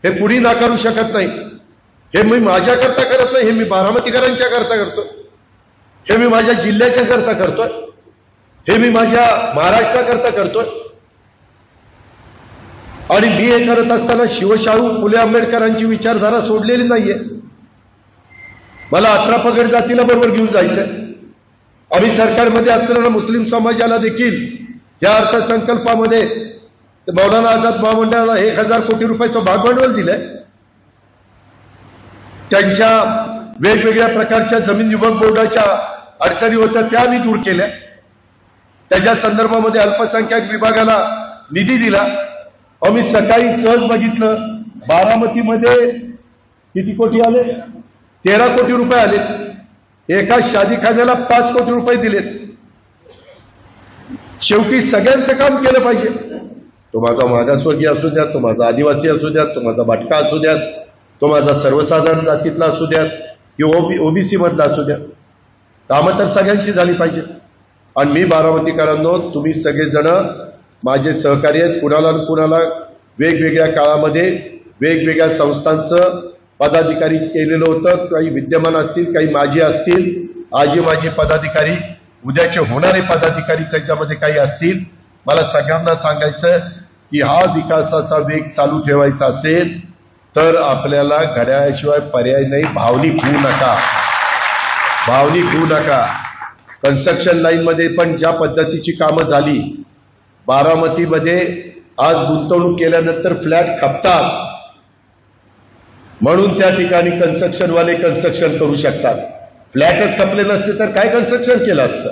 हे कुणी नाकारू शकत नाही। हे मी माझ्याकरता करत नाही, हे मी बारामतीकरांच्या करता करतो, हे मी माझ्या जिल्ह्याच्या करता करतोय, हे मी माझ्या महाराष्ट्राकरता करतोय। आणि मी हे करत असताना शिवशाहू फुले आंबेडकरांची विचारधारा सोडलेली नाहीये। मला 18 पगड जातीला बरोबर घेऊन जायचंय। आम्ही सरकारमध्ये असताना मुस्लिम समाजाला देखील या अर्थसंकल्पामध्ये मौलाना आझाद महामंडळाला 1000 कोटी रुपयाचं भागभांडवल दिलंय। त्यांच्या वेगवेगळ्या प्रकारच्या जमीन विभाग बोर्डाच्या अडचणी होत्या त्या मी दूर केल्या। त्याच्या संदर्भामध्ये अल्पसंख्याक विभागाला निधी दिला। आम्ही सकाळी सहज बघितलं बारामतीमध्ये किती कोटी आले? 13 कोटी रुपये आले। एका शादीखान्याला 5 कोटी रुपये दिलेत। शेवटी सगळ्यांचं काम केलं पाहिजे। तो माझा मागासवर्गीय असू द्यात, तो माझा आदिवासी असू द्यात, तो माझा भाटका असू द्यात, तो माझा सर्वसाधारण जातीतला असू द्यात किंवा ओबीसी मधला असू द्यात, कामं तर सगळ्यांची झाली पाहिजे। आणि मी बारामतीकरांनो तुम्ही सगळेजण माझे सहकारी आहेत। कुणाला वेगवेगळ्या काळामध्ये वेगवेगळ्या संस्थांचं पदाधिकारी केलेलं होतं, काही विद्यमान असतील, काही माजी असतील, आजी माजी पदाधिकारी, उद्याचे होणारे पदाधिकारी त्याच्यामध्ये काही असतील। मला सगळ्यांना सांगायचं की हा विकासाचा वेग चालू ठेवायचा असेल तर आपल्याला घड्याळाशिवाय पर्याय नाही। भावनिक होऊ नका, भावनिक होऊ नका। कन्स्ट्रक्शन लाईन मध्ये पण ज्या पद्धतीची कामं झाली, बारामतीमध्ये आज गुंतवणूक केल्यानंतर फ्लॅट खपतात म्हणून त्या ठिकाणी कन्स्ट्रक्शनवाले कन्स्ट्रक्शन करू शकतात। फ्लॅटच खपले नसते तर काय कन्स्ट्रक्शन केलं असतं?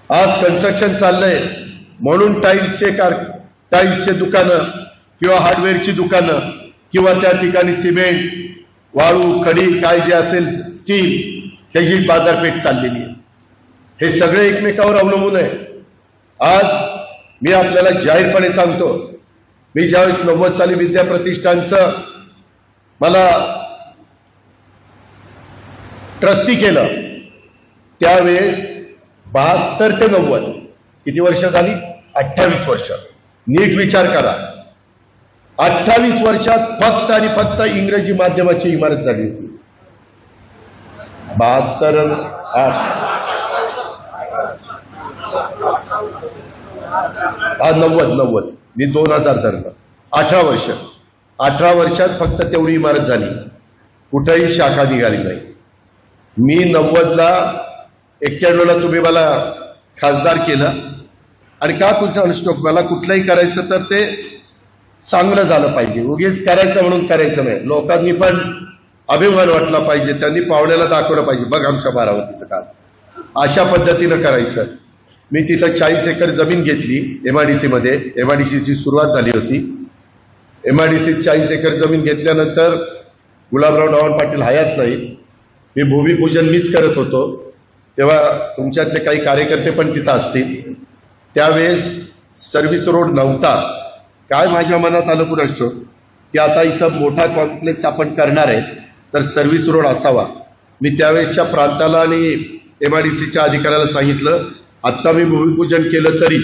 आज कन्स्ट्रक्शन चाललंय म्हणून टाईल्सचे दुकानं किंवा हार्डवेअरची दुकानं किंवा त्या ठिकाणी सिमेंट, वाळू, खडी काय जे असेल, स्टील, ह्याची बाजारपेठ चाललेली आहे। हे सगळे एकमेकावर अवलंबून आहे। आज मी आपल्याला जाहीरपणे सांगतो, मी ज्यावेळेस 90 साली विद्या प्रतिष्ठानचं मला ट्रस्टी केलं त्यावेळेस 72 ते 90 किती वर्ष झाली? 28 वर्ष। नीट विचार करा, 28 वर्षात फक्त आणि फक्त इंग्रजी माध्यमाची इमारत झाली होती। 72 90 मी 2000 धरलं, 18 वर्ष। 18 वर्षात फक्त तेवढी इमारत झाली, कुठेही शाखा निघाली नाही। मी 90ला 91ला तुम्ही मला खासदार केलं आणि का कुठं अनुष्टोक मला कुठलंही करायचं तर ते चांगलं झालं पाहिजे, उगीच करायचं म्हणून करायचं नाही। लोकांनी पण अभिमान वाटला पाहिजे, त्यांनी पाहुण्याला दाखवलं पाहिजे बघ आमच्या बारामतीचं काम, अशा पद्धतीनं करायचं। मी तिथं 40 एकर जमीन घेतली MIDC मध्ये. MIDC ची सुरुवात झाली होती. MIDC 40 एकर जमीन घेतल्यानंतर गुलाबराव डावण पाटील हयात नाही, मी भूमिपूजन मीच करत होतो. तेव्हा तुमच्यातले काही कार्यकर्ते पण तिथं असतील. त्यावेळेस सर्व्हिस रोड नव्हता. काय माझ्या मनात आलं कुणास ठाऊक की आता इथं मोठा कॉम्प्लेक्स आपण करणार आहे तर सर्व्हिस रोड असावा. मी त्यावेळेसच्या प्रांताला आणि MIDCच्या अधिकाऱ्याला सांगितलं, आत्ता मी भूमिपूजन केलं तरी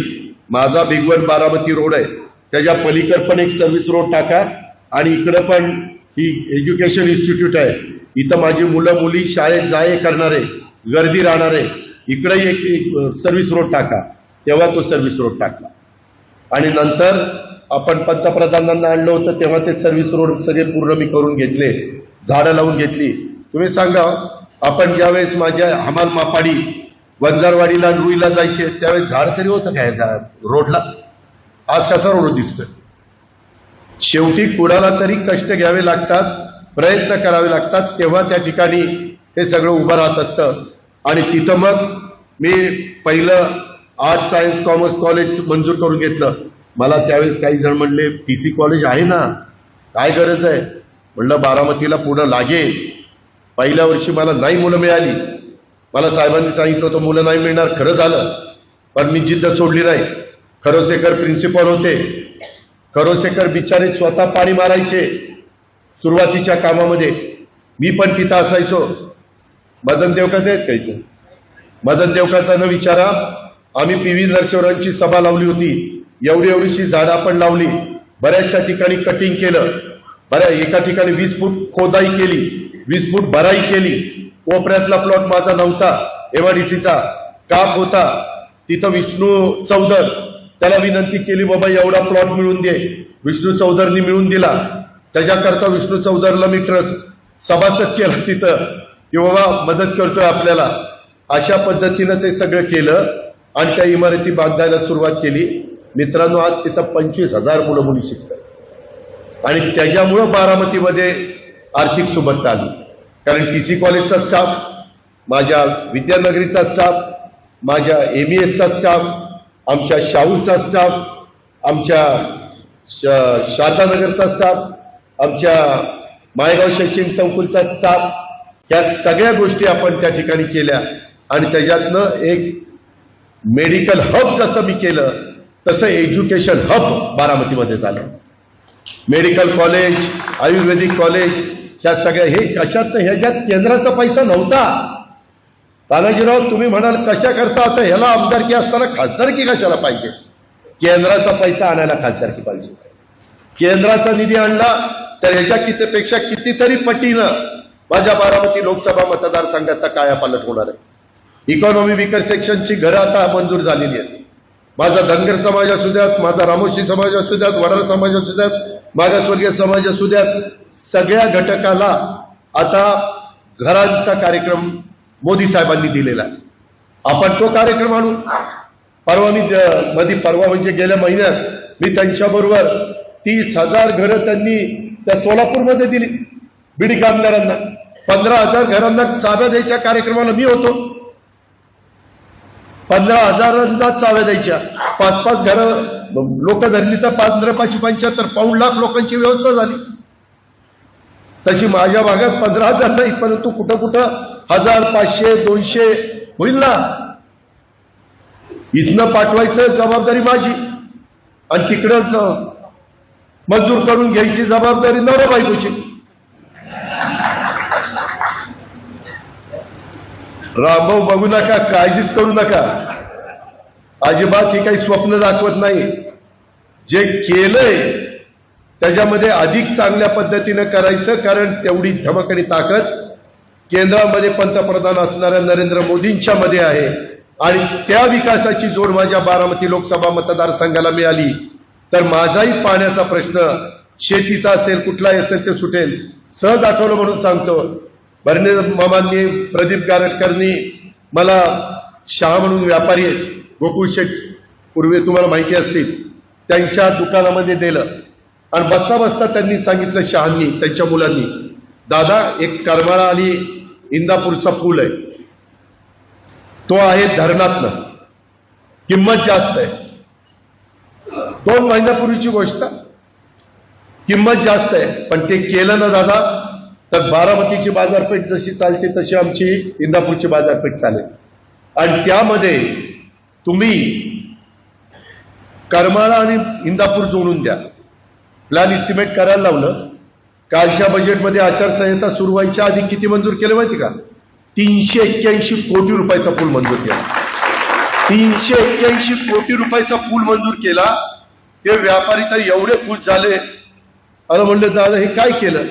माझा बिगवन बारामती रोड आहे, त्याच्या पलीकड पण एक सर्व्हिस रोड टाका आणि इकडं पण ही एज्युकेशन इन्स्टिट्यूट आहे, इथं माझी मुलं मुली शाळेत जाय करणारे, गर्दी राहणारे, इकडेही एक सर्व्हिस रोड टाका. तेव्हा तो सर्व्हिस रोड टाकला आणि नंतर आपण पंतप्रधानांना आणलं होतं तेव्हा ते सर्व्हिस रोड सगळे पूर्ण मी करून घेतले, झाडं लावून घेतली. तुम्ही सांगा, आपण ज्यावेळेस माझ्या हमाल मापाडी वंजारवाडीला रुईला जायचे त्यावेळेस झाड तरी होतं काय रोडला? आज कसा रोड दिसतोय? शेवटी कुणाला तरी कष्ट घ्यावे लागतात, प्रयत्न करावे लागतात, तेव्हा त्या ठिकाणी हे सगळं उभं राहत असतं. आणि तिथं मग मी पहिलं आर्ट सायन्स कॉमर्स कॉलेज मंजूर करून घेतलं. मला त्यावेळेस काही जण म्हणले PC कॉलेज आहे ना, काय गरज आहे? म्हणलं बारामतीला पूर्ण लागेल. पहिल्या वर्षी मला नाही मुलं मिळाली. मला साहेबांनी सांगितलं होतं मुलं नाही मिळणार, खरं झालं. पण मी जिद्द सोडली नाही. खरोसेकर प्रिन्सिपल होते. खरोसेकर बिचारे स्वतः पाणी मारायचे सुरुवातीच्या कामामध्ये, मी पण तिथं असायचो. मदन देवकाते आहेत काही? मदन देवकातांना विचारा, आम्ही PV नरसिंहरावांची सभा लावली होती, एवढीशी झाडं आपण लावली, बऱ्याचशा ठिकाणी कटिंग केलं, एका ठिकाणी 20 फूट खोदाई केली, 20 फूट भराई केली. कोपऱ्यातला प्लॉट माझा नव्हता, MIDCचा काप होता. तिथं विष्णू चौधर, त्याला विनंती केली, बाबा एवढा प्लॉट मिळून दे. विष्णू चौधरनी मिळून दिला. त्याच्याकरता विष्णू चौधरला मी ट्रस्ट सभासद केला तिथं की बाबा मदत करतोय आपल्याला. अशा पद्धतीनं ते सगळं केलं आणि त्या इमारती बांधायला सुरुवात केली. मित्रांनो, आज तिथं 25,000 मुलं मुली शिकतात आणि त्याच्यामुळं बारामतीमध्ये आर्थिक सुबत्ता आली. कारण TC कॉलेजचा स्टाफ, माझ्या विद्यानगरीचा स्टाफ, माझ्या MESचा स्टाफ, आमच्या शाहूचा स्टाफ, आमच्या शारदानगरचा स्टाफ, आमच्या मायगाव शैक्षणिक संकुलचा स्टाफ, या सगळ्या गोष्टी आपण त्या ठिकाणी केल्या आणि त्याच्यातनं एक मेडिकल हब जसं मी केलं तसं एज्युकेशन हब बारामतीमध्ये झालं. मेडिकल कॉलेज, आयुर्वेदिक कॉलेज, ह्या सगळ्या हे कशात ह्याच्यात केंद्राचा पैसा नव्हता. तानाजीराव तुम्ही म्हणाल कशा करता, आता ह्याला आमदारकी असताना खासदारकी कशाला पाहिजे? केंद्राचा पैसा आणायला खासदारकी पाहिजे. केंद्राचा निधी आणला तर ह्याच्या कितीपेक्षा कितीतरी पटीनं माझ्या बारामती लोकसभा मतदारसंघाचा कायापालट होणार आहे. इकॉनॉमी विकर सेक्शनची घरं आता मंजूर झालेली आहेत. माझा धनगर समाज असू द्यात, माझा रामोशी समाज असू द्यात, वडार समाज असू द्यात, मागासवर्गीय समाज असू द्यात, सगळ्या घटकाला आता घरांचा कार्यक्रम मोदी साहेबांनी दिलेला आहे. आपण तो कार्यक्रम आणू. परवा म्हणजे गेल्या महिन्यात मी त्यांच्याबरोबर 30,000 घरं त्यांनी त्या सोलापूरमध्ये दिली बीडी कामगारांना. 15,000 घरांना चाव्या द्यायच्या कार्यक्रमाला मी होतो. 15,000 चाव्या द्यायच्या, 5-5 घरं लोक धरली तर 15-75 पाऊण लाख लोकांची व्यवस्था झाली. तशी माझ्या भागात 15,000 नाही, परंतु कुठं कुठं 1000, 500, 200 होईल ना. इथनं पाठवायचं जबाबदारी माझी आणि तिकडंच मंजूर करून घ्यायची जबाबदारी नवरा बायकोची. रामभाऊ बघू नका, काळजीच करू नका, अजिबात ही काही स्वप्न दाखवत नाही. जे केलंय त्याच्यामध्ये अधिक चांगल्या पद्धतीनं करायचं, कारण तेवढी धमक आणि ताकद केंद्रामध्ये पंतप्रधान असणाऱ्या नरेंद्र मोदींच्या मध्ये आहे. आणि त्या विकासाची जोड माझ्या बारामती लोकसभा मतदारसंघाला मिळाली तर माझाही पाण्याचा प्रश्न, शेतीचा असेल, कुठलाही असेल ते सुटेल. सहज आठवलं म्हणून सांगतो, बर्ने मामांनी, प्रदीप गारटकरनी मला शहा म्हणून व्यापारी आहेत, गोकुळ शेठ पूर्वी तुम्हाला माहिती असतील, त्यांच्या दुकानामध्ये दिलं आणि बसता बसता त्यांनी सांगितलं, शहांनी त्यांच्या मुलांनी, दादा एक करमाळा आणि इंदापूरचा पूल आहे, तो आहे धरणातनं, किंमत जास्त आहे. 2 महिन्यापूर्वीची गोष्ट, किंमत जास्त आहे, पण ते केलं ना दादा तर बारामतीची बाजारपेठ जशी चालते तशी आमची इंदापूरची बाजारपेठ चालेल. आणि त्यामध्ये तुम्ही करमाळा आणि इंदापूर जोडून द्या. प्लॅन इस्टिमेट करायला लावलं. कालच्या बजेटमध्ये आचारसंहिता सुरू व्हायच्या आधी किती मंजूर केलं माहिती का? 381 कोटी रुपयाचा पूल मंजूर केला. 381 कोटी रुपयाचा पूल मंजूर केला. ते व्यापारी तर एवढे खुश झाले. अरे म्हणलं दादा हे काय केलं?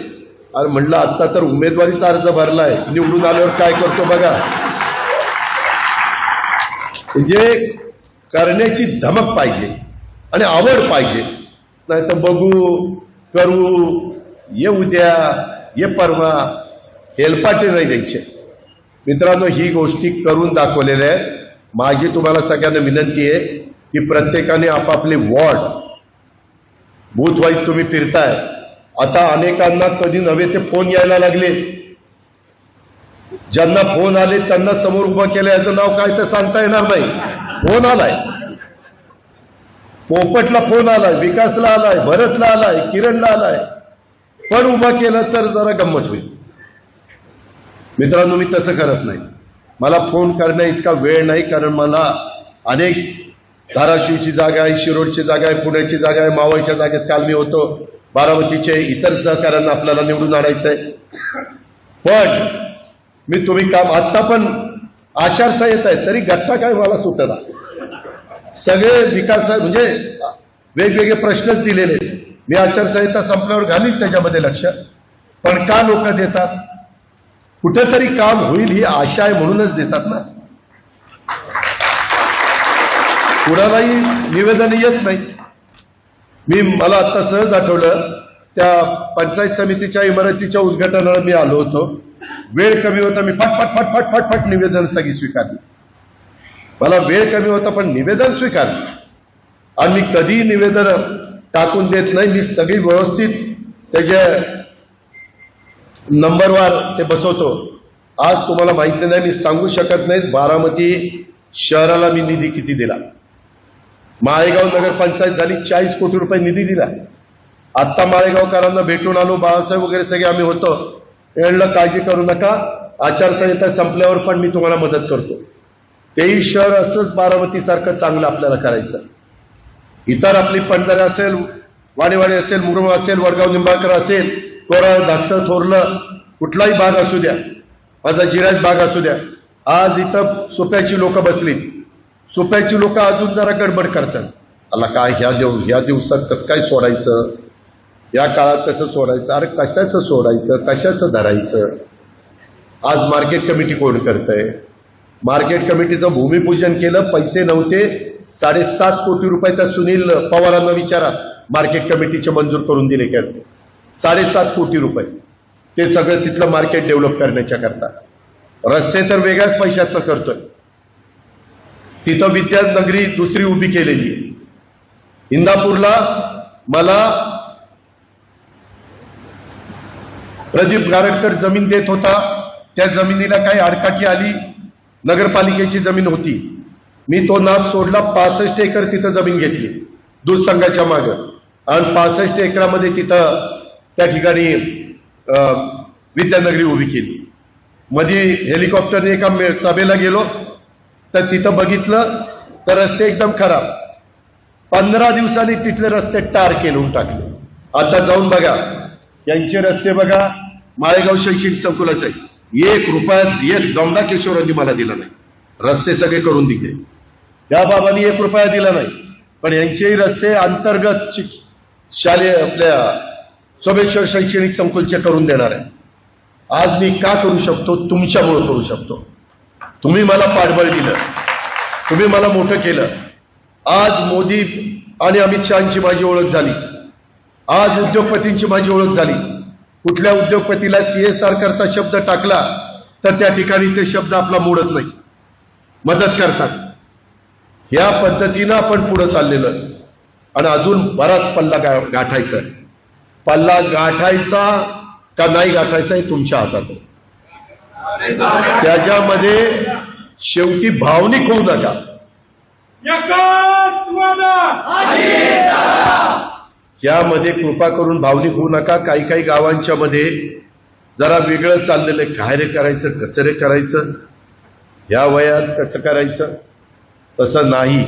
अरे म्हणलं आता तर उमेदवारीचा अर्ज भरलाय, निवडून आल्यावर काय करतो बघा. म्हणजे करण्याची धमक पाहिजे आणि आवड पाहिजे. नाही तर बघू, करू, ये उद्या, ये परवा, हेलपाटे नाही द्यायचे. मित्रांनो, ही गोष्टी करून दाखवलेल्या आहेत. माझी तुम्हाला सगळ्यांना विनंती आहे की प्रत्येकाने आपापले वॉर्ड बूथ वाईज तुम्ही फिरताय. आता अनेकांना कधी नव्हे ते फोन यायला लागले. ज्यांना फोन आले त्यांना समोर उभं केलं, याचं नाव काय तर सांगता येणार नाही. फोन आलाय, पोपटला फोन आलाय, विकासला आलाय, भरतला आलाय, किरणला आलाय, पण उभं केलं तर जरा गंमत होईल. मित्रांनो, मी तसं करत नाही. मला फोन करण्या इतका वेळ नाही, कारण मला अनेक धाराशिवची जागा आहे, शिरोडची जागा आहे, पुण्याची जागा आहे, मावळच्या जागेत काल मी होतो. बारामतीचे इतर सहकाऱ्यांना आपल्याला निवडून आणायचंय. पण मी तुम्ही काम आता पण आचारसंहिता आहे तरी गट्टा काय मला सुटला. सगळे विकास म्हणजे वेगवेगळे प्रश्नच दिलेले. मी आचारसंहिता संपल्यावर घालील त्याच्यामध्ये लक्ष. पण का लोक देतात? कुठेतरी काम होईल ही आशा आहे म्हणूनच देतात ना. कुणालाही निवेदन येत नाही. मला आता सहज आठवलं, त्या पंचायत समितीच्या इमारतीच्या उद्घाटनाला मी आलो होतो. वेळ कमी होता, मी फटफट फटफट फटफट निवेदन सगळी स्वीकारली. मला वेळ कमी होता पण निवेदन स्वीकारलं. आणि मी कधी निवेदन टाकून देत नाही. मी सगळी व्यवस्थित त्याच्या नंबरवर ते बसवतो. आज तुम्हाला माहिती नाही, मी सांगू शकत नाही बारामती शहराला मी निधी किती दिला. माळेगाव नगरपंचायत झाली, 40 कोटी रुपये निधी दिला. आत्ता माळेगावकरांना भेटून आलो, बाळासाहेब वगैरे सगळे आम्ही होतो. म्हणलं काळजी करू नका, आचारसंहिता संपल्यावर पण मी तुम्हाला मदत करतो. तेही शहर असंच बारामतीसारखं चांगलं आपल्याला करायचं. इतर आपली पंढरा असेल, वाणेवाडी असेल, मुरुम असेल, वडगाव निंबाळकर असेल, कोराळ, धाकटं, थोरलं, कुठलाही भाग असू द्या, माझा जिराज भाग असू द्या, आज इथं सोप्याची लोक बसली. सोप्याची लोक अजून जरा गडबड करतात. अला काय ह्या दिवसात कसं काय सोडायचं, या काळात कसं सोडायचं. अरे कशाचं सोडायचं, कशाचं धरायचं. आज मार्केट कमिटी कोण करतंय? मार्केट कमिटीचं भूमिपूजन केलं, पैसे नव्हते. 7.5 कोटी रुपये त्या सुनील पवारांना विचारा, मार्केट कमिटीचे मंजूर करून दिले का? 7.5 कोटी रुपये. ते सगळं तिथलं मार्केट डेव्हलप करण्याच्या करता. रस्ते तर वेगळ्याच पैशातनं करतोय. तिथं विद्यानगरी दुसरी उभी केलेली. इंदापूरला मला प्रदीप गारटकर जमीन देत होता. त्या जमिनीला काही आडकाठी आली, नगरपालिकेची जमीन होती. मी तो नाद सोडला. 65 एकर तिथं जमीन घेतली दूध संघाच्या मागं. आणि 65 एकरामध्ये तिथं त्या ठिकाणी विद्यानगरी उभी केली. मध्ये हेलिकॉप्टरने एका सभेला गेलो तर तिथं बघितलं तर रस्ते एकदम खराब. 15 दिवसांनी तिथले रस्ते टार केलून टाकले. आता जाऊन बघा, यांचे रस्ते बघा. माळेगाव शैक्षणिक संकुलाचे 1 रुपयात 1 दमडा केशवरांनी मला दिला नाही. रस्ते सगळे करून दिले. या बाबांनी 1 रुपया दिला नाही. पण यांचेही रस्ते अंतर्गत शालेय आपल्या सोमेश्वर शैक्षणिक संकुलचे करून देणार आहे. आज मी का करू शकतो? तुमच्यामुळे करू शकतो. तुम्ही मला पाठबळ दिलं, तुम्ही मला मोठं केलं. आज मोदी आणि अमित शहाची माझी ओळख झाली. आज उद्योगपतींची माझी ओळख झाली. कुठल्या उद्योगपतीला CSR करता शब्द टाकला तर त्या ठिकाणी ते शब्द आपला मोडत नाही, मदत करतात. या पद्धतीनं आपण पुढे चाललेलो आणि अजून बराच पल्ला गाठायचा आहे. पल्ला गाठायचा का नाही गाठायचा हे तुमच्या हातात आहे. त्याच्यामध्ये शेवटी भावनिक होऊ नका. यामध्ये कृपा करून भावनिक होऊ नका. काही काही गावांच्या मध्ये जरा वेगळं चाललेलं आहे. काय रे करायचं, कसं रे करायचं, या वयात कसं करायचं, तसं नाही.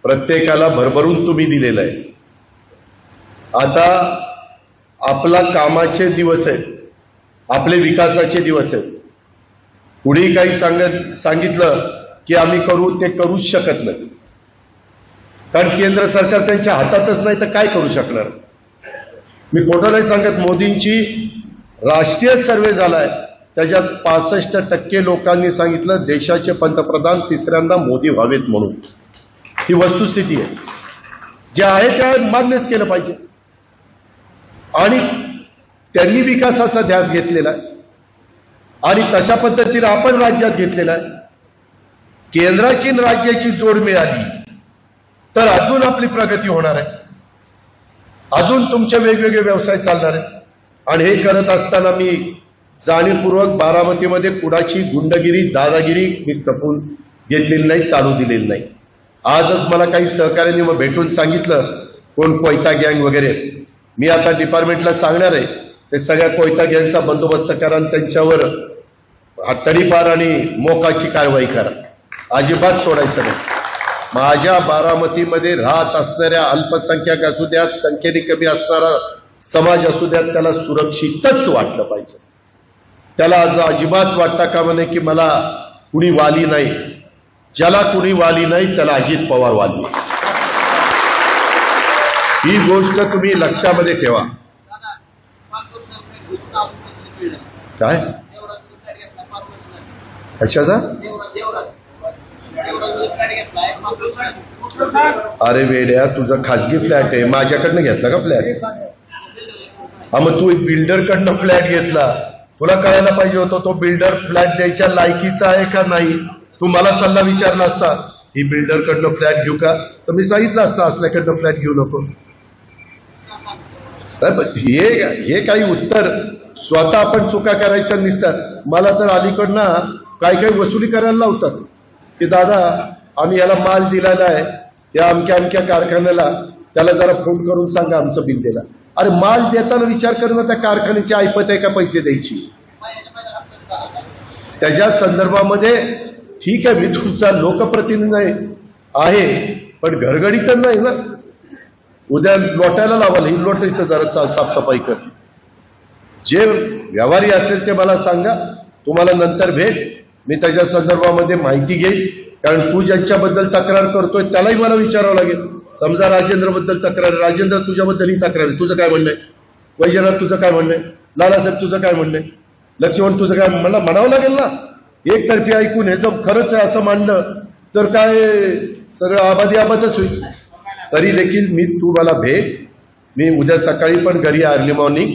प्रत्येकाला भरभरून तुम्ही दिलेलं आहे. आता आपला कामाचे दिवस आहेत, आपले विकासाचे दिवस आहेत. कुणी काही सांगितलं की आम्ही करू, ते करूच शकत नाही. कारण केंद्र सरकार त्यांच्या हातातच नाही तर काय करू शकणार. मी खोटं नाही सांगत. मोदींची राष्ट्रीय सर्वे झालाय, त्याच्यात 65% लोकांनी सांगितलं देशाचे पंतप्रधान तिसऱ्यांदा मोदी व्हावेत म्हणून. ही वस्तुस्थिती आहे. जे आहे त्या मान्यच केलं पाहिजे. आणि त्यांनी विकासाचा ध्यास घेतलेला आहे आणि तशा पद्धतीने आपण राज्यात घेतलेला आहे. केंद्राची आणि राज्याची जोड मिळाली तर अजून आपली प्रगती होणार आहे, अजून तुमचे वेगवेगळे व्यवसाय चालणार आहेत. आणि हे करत असताना मी जाणीवपूर्वक बारामतीमध्ये कुणाची गुंडगिरी, दादागिरी मी खपून घेतलेली नाही, चालू दिलेली नाही. आजच मला काही सहकार्यांनी मग भेटून सांगितलं कोण कोयता गँग वगैरे. मी आता डिपार्टमेंटला सांगणार आहे ते सगळ्या कोयता गँगचा बंदोबस्त करा आणि त्यांच्यावर तडीपार आणि मोकाची कारवाई करा. अजिबात सोडायचं नाही. माझ्या बारामतीमध्ये राहत असणाऱ्या अल्पसंख्याक असू द्यात, संख्येने कमी असणारा समाज असू द्यात, त्याला सुरक्षितच वाटलं पाहिजे. त्याला आज अजिबात वाटता कामा नये की मला कुणी वाली नाही. ज्याला कुणी वाली नाही त्याला अजित पवार वाली. ही गोष्ट तुम्ही लक्षामध्ये ठेवा. काय कशाचा? अरे वेड्या, तुझा खाजगी फ्लॅट आहे, माझ्याकडनं घेतला का फ्लॅट? हा, मग तू एक बिल्डरकडनं फ्लॅट घेतला, तुला कळायला पाहिजे होतं तो बिल्डर फ्लॅट द्यायच्या लायकीचा आहे का नाही. तू मला सल्ला विचारला असता ही बिल्डरकडनं फ्लॅट घेऊ का, तर मी सांगितलं असतं असल्याकडनं फ्लॅट घेऊ नको. हे काही उत्तर स्वतः आपण चुका करायच्या नसतात. मला तर अलीकडनं काय काही वसुली करायला लावतात की दादा आम्ही याला माल दिलेला आहे या अमक्या अमक्या कारखान्याला, त्याला जरा फोन करून सांगा आमचं बिल दिला. अरे माल देताना विचार करणं त्या कारखान्याची ऐपत आहे का पैसे द्यायची. त्याच्या संदर्भामध्ये ठीक आहे, मी तुमचा लोकप्रतिनिधी आहे पण घरगडी तर नाही ना. उद्या लोटायला लावाल, ही लोट इथं जरा साफसफाई कर. जे व्यवहारी असेल ते मला सांगा, तुम्हाला नंतर भेट, मी त्याच्या संदर्भामध्ये माहिती घेईल. कारण तू ज्यांच्याबद्दल तक्रार करतोय त्यालाही मला विचारावं लागेल. समजा राजेंद्र बद्दल तक्रार, राजेंद्र तुझ्याबद्दल ही तक्रार आहे, तुझं काय म्हणणं आहे? वैजनाथ तुझं काय म्हणणं आहे? लालासाहेब तुझं काय म्हणणं आहे? लक्ष्मण तुझं काय? मला म्हणावं लागेल ना. एकतर्फी ऐकून हे जर खरंच आहे असं मानलं तर काय सगळं आबादी आबादच होईल. तरी देखील तू मला भेट, मी उद्या सकाळी पण घरी अर्ली मॉर्निंग,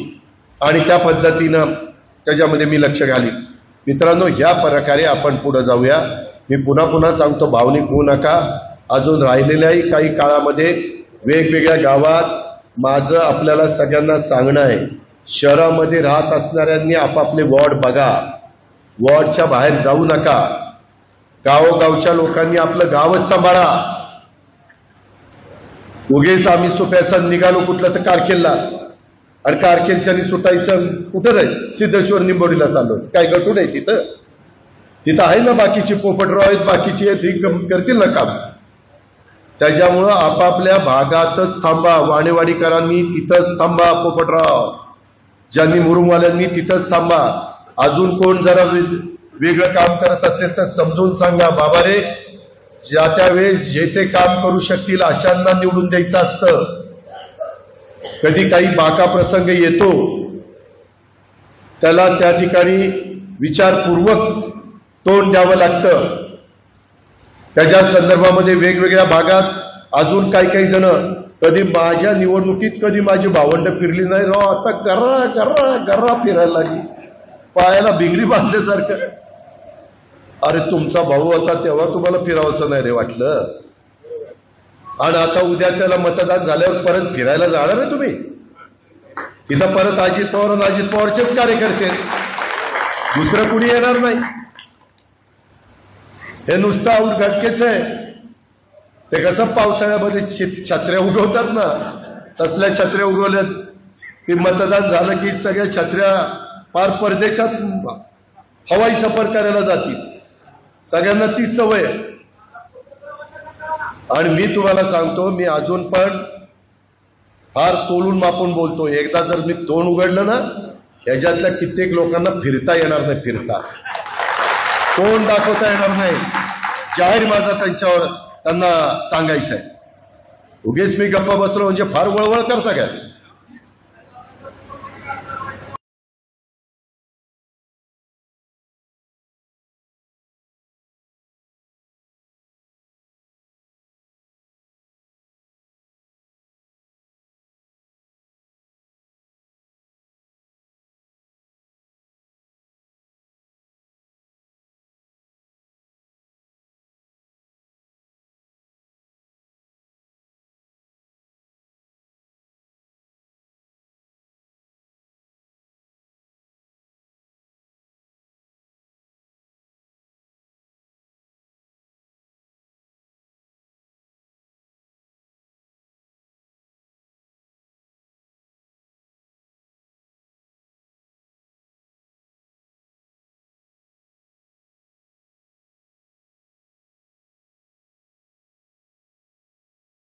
आणि त्या पद्धतीनं त्याच्यामध्ये मी लक्ष घालीन. मित्रांनो, ह्या प्रकारे आपण पुढे जाऊया. मी पुन्हा पुन्हा सांगतो, भावनिक होऊ नका. अजून राहिलेल्याही काही काळामध्ये वेगवेगळ्या गावात माझं आपल्याला सगळ्यांना सांगणं आहे, शहरामध्ये राहत असणाऱ्यांनी आपापले वॉर्ड बघा, वॉर्डच्या बाहेर जाऊ नका. गावोगावच्या लोकांनी आपलं गावच सांभाळा. उगेच आम्ही सोप्याचा निघालो कुठलं तर कारकेलला, आणि कारकेलच्यानी सुटायचं कुठं नाही, सिद्धेश्वर निंबोडीला चाललो. काय गटून आहे तिथं? तिथं आहे ना बाकीची पोपटराव आहेत, बाकीची आहेत, ही करतील ना काम. त्याच्यामुळं आपापल्या भागातच थांबा. वाणेवाडीकरांनी तिथंच थांबा, पोपटराव ज्यांनी मुरुमवाल्यांनी तिथंच थांबा. अजून कोण जरा वेगळं काम करत असेल तर समजून सांगा, बाबा रे, ज्या त्यावेळेस जे ते काम करू शकतील अशांना निवडून द्यायचं असतं. कधी काही बाका प्रसंग येतो त्याला त्या ठिकाणी विचारपूर्वक तोंड द्यावं लागतं. त्याच्या संदर्भामध्ये वेगवेगळ्या भागात अजून काही जण, कधी माझ्या निवडणुकीत कधी माझी भावंड फिरली नाही राव, आता गर्रा गर्रा गर्रा फिरायला लागली, पायाला भिंगरी बांधल्यासारखं. अरे तुमचा भाऊ होता तेव्हा तुम्हाला फिरावंसं नाही रे वाटलं, आणि आता उद्याच्याला मतदान झाल्यावर परत फिरायला जाणार आहे तुम्ही? तिथं परत अजित पवार आणि अजित पवारचेच कार्यकर्ते, दुसरं कुणी येणार नाही. हे नुसतं आऊट घटकेच आहे. ते कसं पावसाळ्यामध्ये छत्र्या उगवतात ना, तसल्या छत्र्या उगवल्यात की मतदान झालं की सगळ्या छत्र्या पार परदेशात हवाई सफर करायला जातील. सगळ्यांना तीच सवय आहे. आणि मी तुम्हाला सांगतो, मी अजून पण फार तोलून मापून बोलतो. एकदा जर मी तोंड उघडलं ना, ह्याच्यातल्या कित्येक लोकांना फिरता येणार नाही. फिरता तोंड दाखवता येणार नाही. जाहीर माझा त्यांना सांगायचं आहे. उगीच मी गप्पा बसलो म्हणजे फार वळवळ करता काय?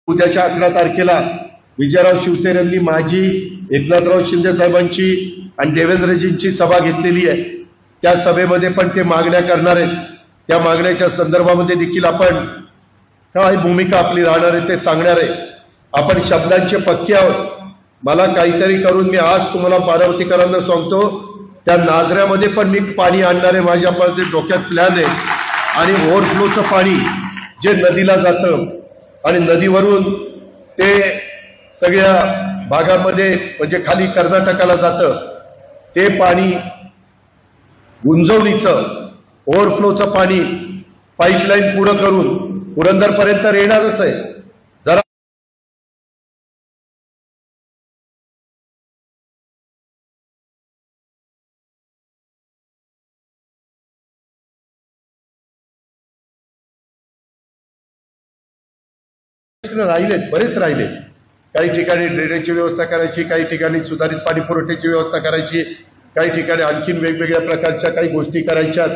उद्याच्या 11 तारखेला विजयराव शिवसेनेंनी माझी, एकनाथराव शिंदे साहेबांची आणि देवेंद्रजींची सभा घेतलेली आहे. त्या सभेमध्ये पण ते मागण्या करणार आहेत. त्या मागण्याच्या संदर्भामध्ये देखील आपण काय भूमिका आपली राहणार आहे ते सांगणार आहे. आपण शब्दांचे पक्के आहोत. मला काहीतरी करून मी आज तुम्हाला बारामतीकरांना सांगतो, त्या नाझऱ्यामध्ये पण मी पाणी आणणार आहे. माझ्या डोक्यात प्लॅन आहे. आणि ओव्हरफ्लोचं पाणी जे नदीला जातं आणि नदीवरून ते सगळ्या भागामध्ये म्हणजे खाली कर्नाटकाला जातं, ते पाणी गुंजवणीचं ओव्हरफ्लोचं पाणी पाईपलाईन पुढं करून पुरंदरपर्यंत येणारच आहे. जरा राहिलेत, बरेच राहिले. काही ठिकाणी ड्रेनेजची व्यवस्था करायची, काही ठिकाणी सुधारित पाणी पुरवठ्याची व्यवस्था करायची, काही ठिकाणी आणखीन वेगवेगळ्या प्रकारच्या काही गोष्टी करायच्यात.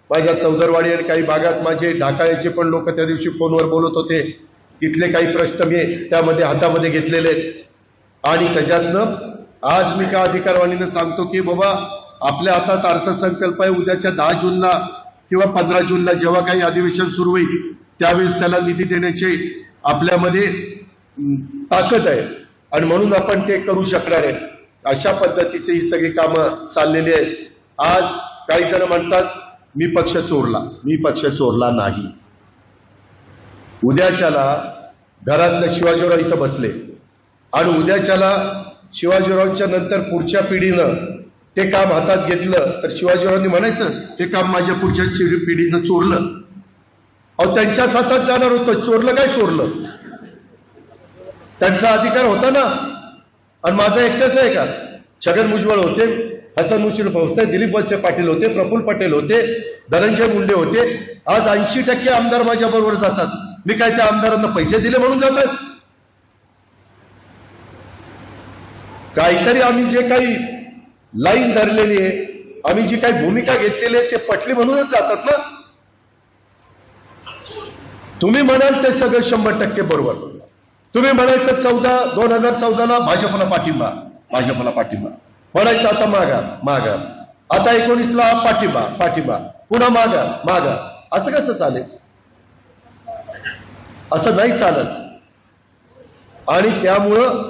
माझ्या चौदरवाडी आणि काही भागात माझे ढाकाळ्याचे पण लोक त्या दिवशी फोनवर बोलत होते. तिथले काही प्रश्न मी त्यामध्ये हातामध्ये घेतलेले आहेत. आणि त्याच्यातनं आज मी का अधिकारवाणीनं सांगतो की बाबा, आपल्या हातात अर्थसंकल्प आहे. उद्याच्या 10 जूनला किंवा 15 जूनला जेव्हा काही अधिवेशन सुरू होईल त्यावेळेस त्याला निधी देण्याची आपल्यामध्ये ताकद आहे. आणि म्हणून आपण ते करू शकणार आहे. अशा पद्धतीची ही सगळी कामं चाललेली आहेत. आज काही जण म्हणतात मी पक्ष चोरला. मी पक्ष चोरला नाही. उद्याच्याला घरातल्या शिवाजीराव इथं बसले आणि उद्याच्याला शिवाजीरावांच्या नंतर पुढच्या पिढीनं ते काम हातात घेतलं तर शिवाजीरावांनी म्हणायचं ते काम माझ्या पुढच्या पिढीनं चोरलं. अहो, त्यांच्याच हातात जाणार होतं. चोरलं काय? चोरलं. त्यांचा अधिकार होता ना. आणि माझा एकटाच आहे का? छगन भुजबळ होते, हसन मुश्रीफ होते, दिलीप वळसे पाटील होते, प्रफुल्ल पटेल होते, धनंजय मुंडे होते. आज 80% आमदार माझ्या बरोबर जातात. मी काय त्या आमदारांना पैसे दिले म्हणून जातात? काहीतरी आम्ही जे काही लाईन धरलेली आहे, आम्ही जी काही भूमिका घेतलेली आहे ते पटली म्हणूनच जातात ना. तुम्ही म्हणाल ते सगळं 100% बरोबर. तुम्ही म्हणायचं 2014ला भाजपला पाठिंबा, भाजपला पाठिंबा म्हणायचं, आता मागा, आता 19ला पाठिंबा, पुन्हा मागा. असं कसं चालेल? असं नाही चालत. आणि त्यामुळं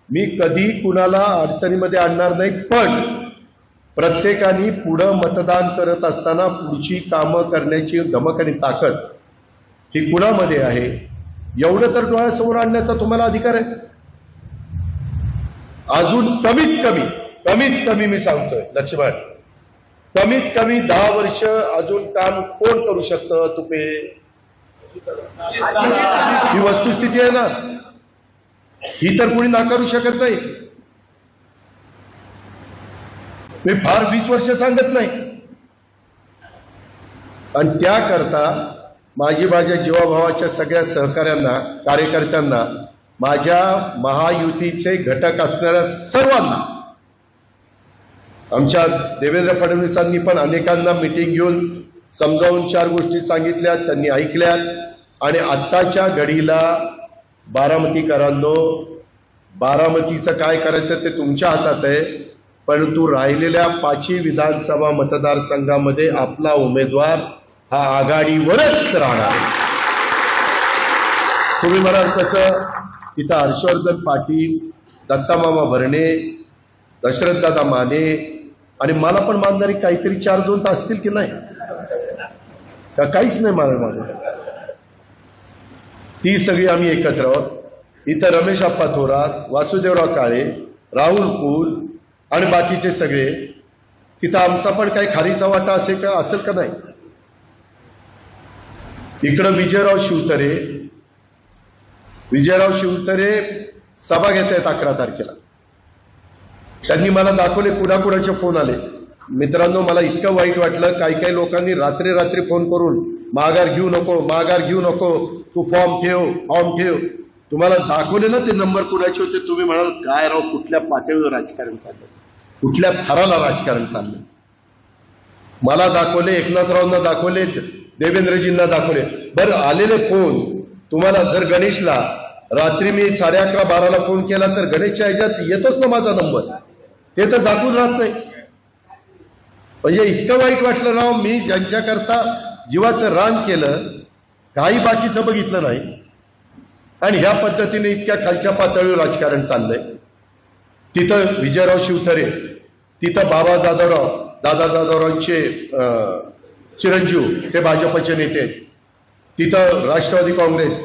मी कधी कुणाला अडचणीमध्ये आणणार नाही. पण प्रत्येकाने पुढं मतदान करत असताना पुढची कामं करण्याची धमक आणि ताकद ही कुणामध्ये आहे एवढं तर डोळ्यासमोर आणण्याचा तुम्हाला अधिकार आहे. अजून कमीत कमी मी सांगतोय लक्ष्मण, कमीत कमी 10 वर्ष अजून काम कोण करू शकतं? तुपे ही वस्तुस्थिती आहे ना. ही तर कोणी नाकारू शकत नाही. मी फार 20 वर्ष सांगत नाही. आणि त्याकरता माझ्या जीवाभावाच्या सगळ्या सहकाऱ्यांना, कार्यकर्त्यांना, माझ्या महायुतीचे घटक असणाऱ्या सर्वांना, आमच्या देवेंद्र फडणवीसांनी पण अनेकांना मिटिंग घेऊन समजावून 4 गोष्टी सांगितल्या, त्यांनी ऐकल्यात. आणि आत्ताच्या घडीला बारामतीकरांनो, बारामतीचं काय करायचं ते तुमच्या हातात आहे, परंतु राहिलेल्या 5ही विधानसभा मतदारसंघामध्ये आपला उमेदवार हा आघाडीवरच राहणार. तुम्ही म्हणाल कसं? तिथं हर्षवर्धन पाटील, दत्तामामा भरणे, दशरथदादा माने आणि मला पण मानणारी काहीतरी 4-2 तास असतील की नाही? का काहीच नाही मला. ती सगळी आम्ही एकत्र आहोत. इथं रमेश आप्पा थोरात, वासुदेवराव काळे, राहुल कुल आणि बाकीचे सगळे. तिथं आमचा पण काही खारीचा वाटा असेल का नाही? इकडं विजयराव शिवतरे सभा घेत आहेत 11 तारखेला. त्यांनी मला दाखवले, कुणाकुणाचे फोन आले. मित्रांनो, मला इतकं वाईट वाटलं, काही लोकांनी रात्री फोन करून माघार घेऊ नको, तू फॉर्म ठेव. तुम्हाला दाखवले ना ते नंबर कुणाचे होते. तुम्ही म्हणाल काय राव, कुठल्या पातळीवर राजकारण चाललं, कुठल्या थराला राजकारण चाललं. मला दाखवले, एकनाथरावांना दाखवले, देवेंद्रजींना दाखवले. बरं, आलेले फोन तुम्हाला, जर गणेशला रात्री मी 11:30-12ला फोन केला तर गणेशच्या ह्याच्यात येतोच ना माझा नंबर, ते तर झाकून राहत नाही. म्हणजे इतकं वाईट वाटलं राव, मी ज्यांच्याकरता जीवाचं रान केलं, काही बाकीचं बघितलं नाही. आणि ह्या पद्धतीने इतक्या खालच्या पातळीवर राजकारण चाललंय. तिथं विजयराव शिवतरे, तिथं बाबा जाधवराव, दादा जाधवरावांचे चिरंजीव, ते भाजपचे नेते. तिथं राष्ट्रवादी काँग्रेस,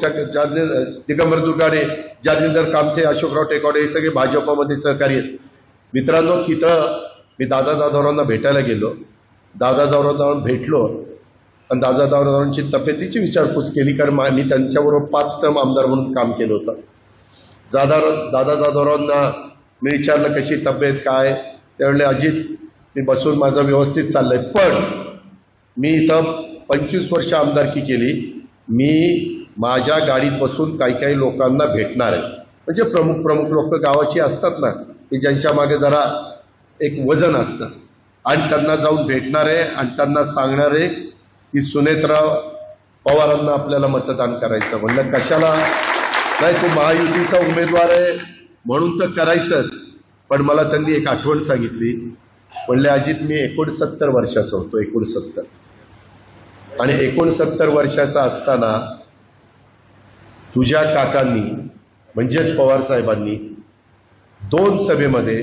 दिगंबर दुर्गाडे, जालिंदर कामते, अशोकराव टेकवाडे हे सगळे भाजपमध्ये सहकारी आहेत. मित्रांनो, तिथं मी दादा जाधवरावांना भेटायला गेलो. दादा जाधवरावांना भेटलो आणि दादा जाधवरावांची तब्येतीची विचारपूस केली, कारण मी त्यांच्याबरोबर 5 टर्म आमदार म्हणून काम केलं होतं. दादा जाधवरावांना मी विचारलं कशी तब्येत काय, त्यावेळेला अजित मी बसून माझं व्यवस्थित चाललंय, पण मी इथं 25 वर्ष आमदारकी केली, मी माझ्या गाडीत बसून काही लोकांना भेटणार आहे. म्हणजे प्रमुख लोक गावाची असतात ना, की ज्यांच्या मागे जरा एक वजन असतं, आणि त्यांना जाऊन भेटणार आहे आणि त्यांना सांगणार आहे की सुनेत्राव पवारांना आपल्याला मतदान करायचं. म्हणलं कशाला नाही, तू महायुतीचा उमेदवार आहे म्हणून तर करायचंच. पण मला त्यांनी एक आठवण सांगितली. म्हणले अजित, मी 69 वर्षाचा होतो, 69. आणि 69 वर्षाचा असताना तुझ्या काकांनी म्हणजेच पवार साहेबांनी 2 सभेमध्ये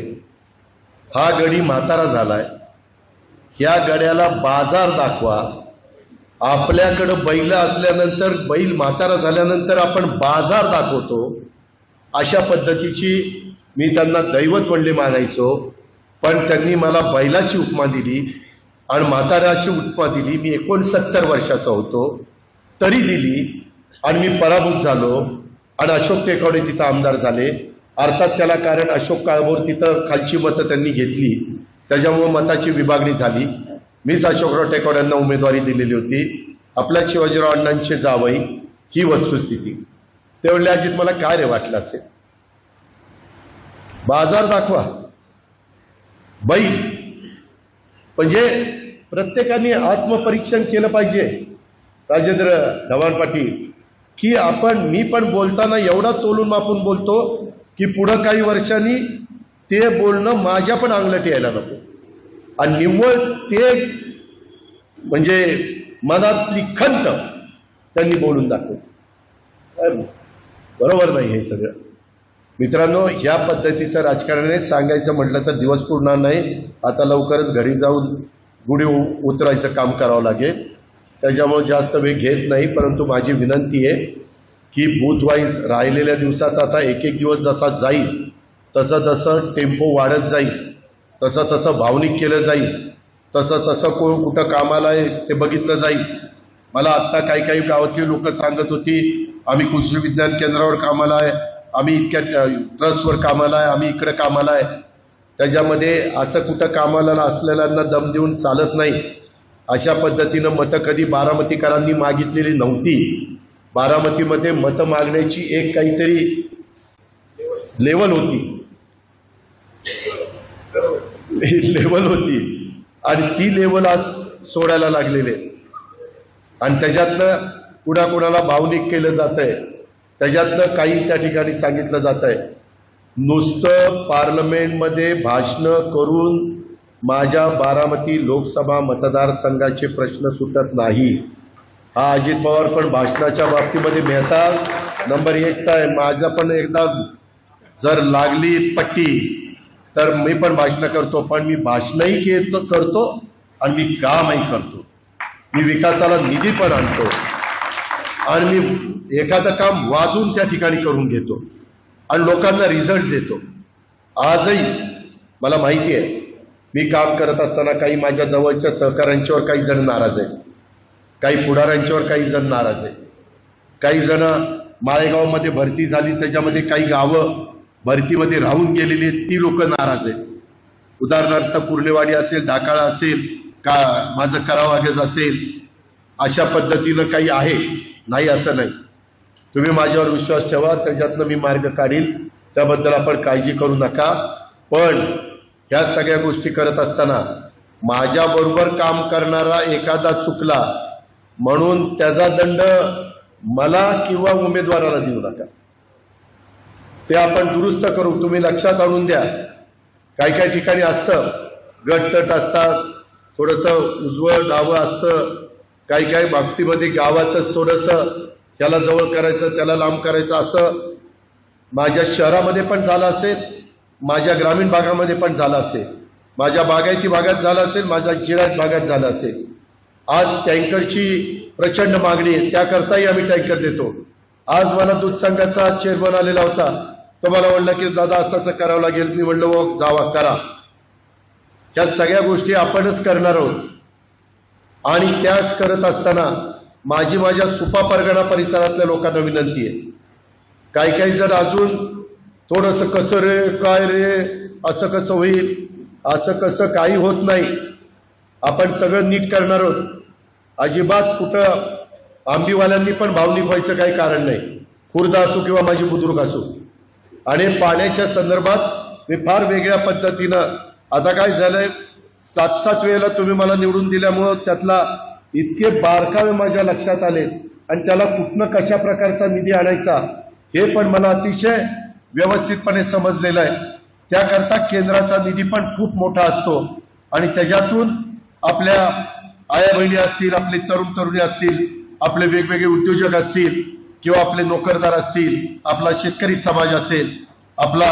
हा गडी म्हातारा झालाय, ह्या गड्याला बाजार दाखवा. आपल्याकडं बैल असल्यानंतर, बैल म्हातारा झाल्यानंतर आपण बाजार दाखवतो, अशा पद्धतीची मी त्यांना दैवत म्हणले मानायचो. पण त्यांनी मला बैलाची उपमा दिली आणि म्हाताऱ्याची उपमा दिली. मी 69 वर्षाचा होतो तरी दिली, आणि मी पराभूत झालो. आणि अशोक टेकवाडे तिथं आमदार झाले. अर्थात त्याला कारण अशोक काळभोर तिथं खालची मतं त्यांनी घेतली, त्याच्यामुळे मताची विभागणी झाली. मीच अशोकराव टेकवाड्यांना उमेदवारी दिलेली होती, आपल्या शिवाजीराव अण्णांचे जावई. ही वस्तुस्थिती. त्यावेळेला अजित, मला काय रे वाटलं असेल, बाजार दाखवा, बैल. म्हणजे प्रत्येकाने आत्मपरीक्षण केलं पाहिजे. राजेंद्र ढवाण पाटील, की मी पण बोलताना एवढा तोलून मापून बोलतो की पुढं काही वर्षांनी ते बोलणं माझ्या पण अंगलट यायला नको. आणि निव्वळ ते म्हणजे मनातली खंत त्यांनी बोलून दाखवली. बरोबर नाही हे सगळं. मित्रांनो, ह्या पद्धतीचं राजकारणाने सांगायचं म्हटलं तर दिवस पुरणार नाही. आता लवकरच घरी जाऊन गुढी उतरायचं काम करावं लागेल. त्याच्यामुळे जास्त वेळ घेत नाही, परंतु माझी विनंती आहे की बूथ वाईज राहिलेल्या दिवसात आता एक दिवस जसा जाईल तसं टेम्पो वाढत जाईल, तसं भावनिक केलं जाईल, तसं कोण कुठं कामाला आहे ते बघितलं जाईल. मला आत्ता काही गावातली लोक सांगत होती, आम्ही कृषी विज्ञान केंद्रावर कामाला आहे, आम्ही इतक्या ट्रस्टवर कामाला आहे, आम्ही इकडे कामाला आहे. त्याच्यामध्ये असं कुठं कामाला असलेल्यांना दम देऊन चालत नाही. अशा पद्धतीनं मतं कधी बारामतीकरांनी मागितलेली नव्हती. बारामतीमध्ये मतं मागण्याची एक काहीतरी लेवल होती आणि ती लेवल आज सोडायला लागलेले आणि त्याच्यातनं कुणाकुणाला भावनिक केलं जात आहे. त्याच्यातनं काही त्या ठिकाणी सांगितलं जात आहे. नुसतं पार्लमेंटमध्ये भाषणं करून माझ्या बारामती लोकसभा मतदारसंघाचे प्रश्न सुटत नाही. हा अजित पवार पण भाषणाच्या बाबतीमध्ये मेहता नंबर 1चा आहे. माझा पण एकदा जर लागली पट्टी तर मी पण भाषण करतो, पण मी भाषणही करतो आणि मी कामही करतो. मी विकासाला निधी पण आणतो आणि मी एखादं काम वाजून त्या ठिकाणी करून घेतो आणि लोकांना रिझल्ट देतो. आजही मला माहिती आहे मी काम करत असताना काही माझ्या जवळच्या सहकाऱ्यांच्यावर काही जण नाराज आहेत, काही पुढाऱ्यांच्यावर काही जण नाराज आहेत, काही जण माळेगावमध्ये भरती झाली त्याच्यामध्ये काही गावं भरतीमध्ये राहून गेलेली ती लोक नाराज आहेत. उदाहरणार्थ कुर्लेवाडी असेल, ढाकाळा असेल, का माझं करावागज असेल, अशा पद्धतीनं काही आहे, नाही असं नाही. तुम्ही माझ्यावर विश्वास ठेवा, त्याच्यातनं मी मार्ग काढील, त्याबद्दल आपण काळजी करू नका. पण ह्या सगळ्या गोष्टी करत असताना माझ्याबरोबर काम करणारा एखादा चुकला म्हणून त्याचा दंड मला किंवा उमेदवाराला देऊ नका. ते आपण दुरुस्त करू. तुम्ही लक्षात आणून द्या, काही काही ठिकाणी असतं गटतट असतात, थोडंसं उजवं डावं असतं, काही काही बाबतीमध्ये गावातच थोडंसं त्याला जवळ करायचं त्याला लांब करायचं, असं माझ्या शहरामध्ये पण झालं असेल, माझ्या ग्रामीण भागामध्ये पण झालं असेल, माझ्या बागायती भागात झालं असेल, माझ्या जिरायत भागात झालं असेल. आज टँकरची प्रचंड मागणी आहे, त्याकरताही आम्ही टँकर देतो. आज मला दूध संघाचा चेअरमन आलेला होता, तो मला म्हणला की दादा असं असं करावं लागेल. मी म्हणलं हो जावा करा. या सगळ्या गोष्टी आपणच करणार आहोत आणि त्याच करत असताना माझ्या सुपा परगणा परिसरातल्या लोकांना विनंती आहे, काही काही जर अजून थोडंसं कसं रे काय रे असं कसं होईल, असं कसं काही होत नाही, आपण सगळं नीट करणार आहोत. अजिबात कुठं आंबीवाल्यांनी पण भावनिक व्हायचं काही कारण नाही, खुर्दा असो किंवा माझी बुद्रुक असो. आणि पाण्याच्या संदर्भात मी फार वेगळ्या पद्धतीनं, आता काय झालंय 7-7 वेळेला तुम्ही मला निवडून दिल्यामुळं त्यातला इतके बारकावे माझ्या लक्षात आले आणि त्याला कुठनं कशा प्रकारचा निधी आणायचा हे पण मला अतिशय व्यवस्थितपणे समजलेलं आहे. त्याकरता केंद्राचा निधी पण खूप मोठा असतो आणि त्याच्यातून आपल्या आया बहिणी असतील, आपले तरुण तरुणी असतील, आपले वेगवेगळे उद्योजक असतील किंवा आपले नोकरदार असतील, आपला शेतकरी समाज असेल, आपला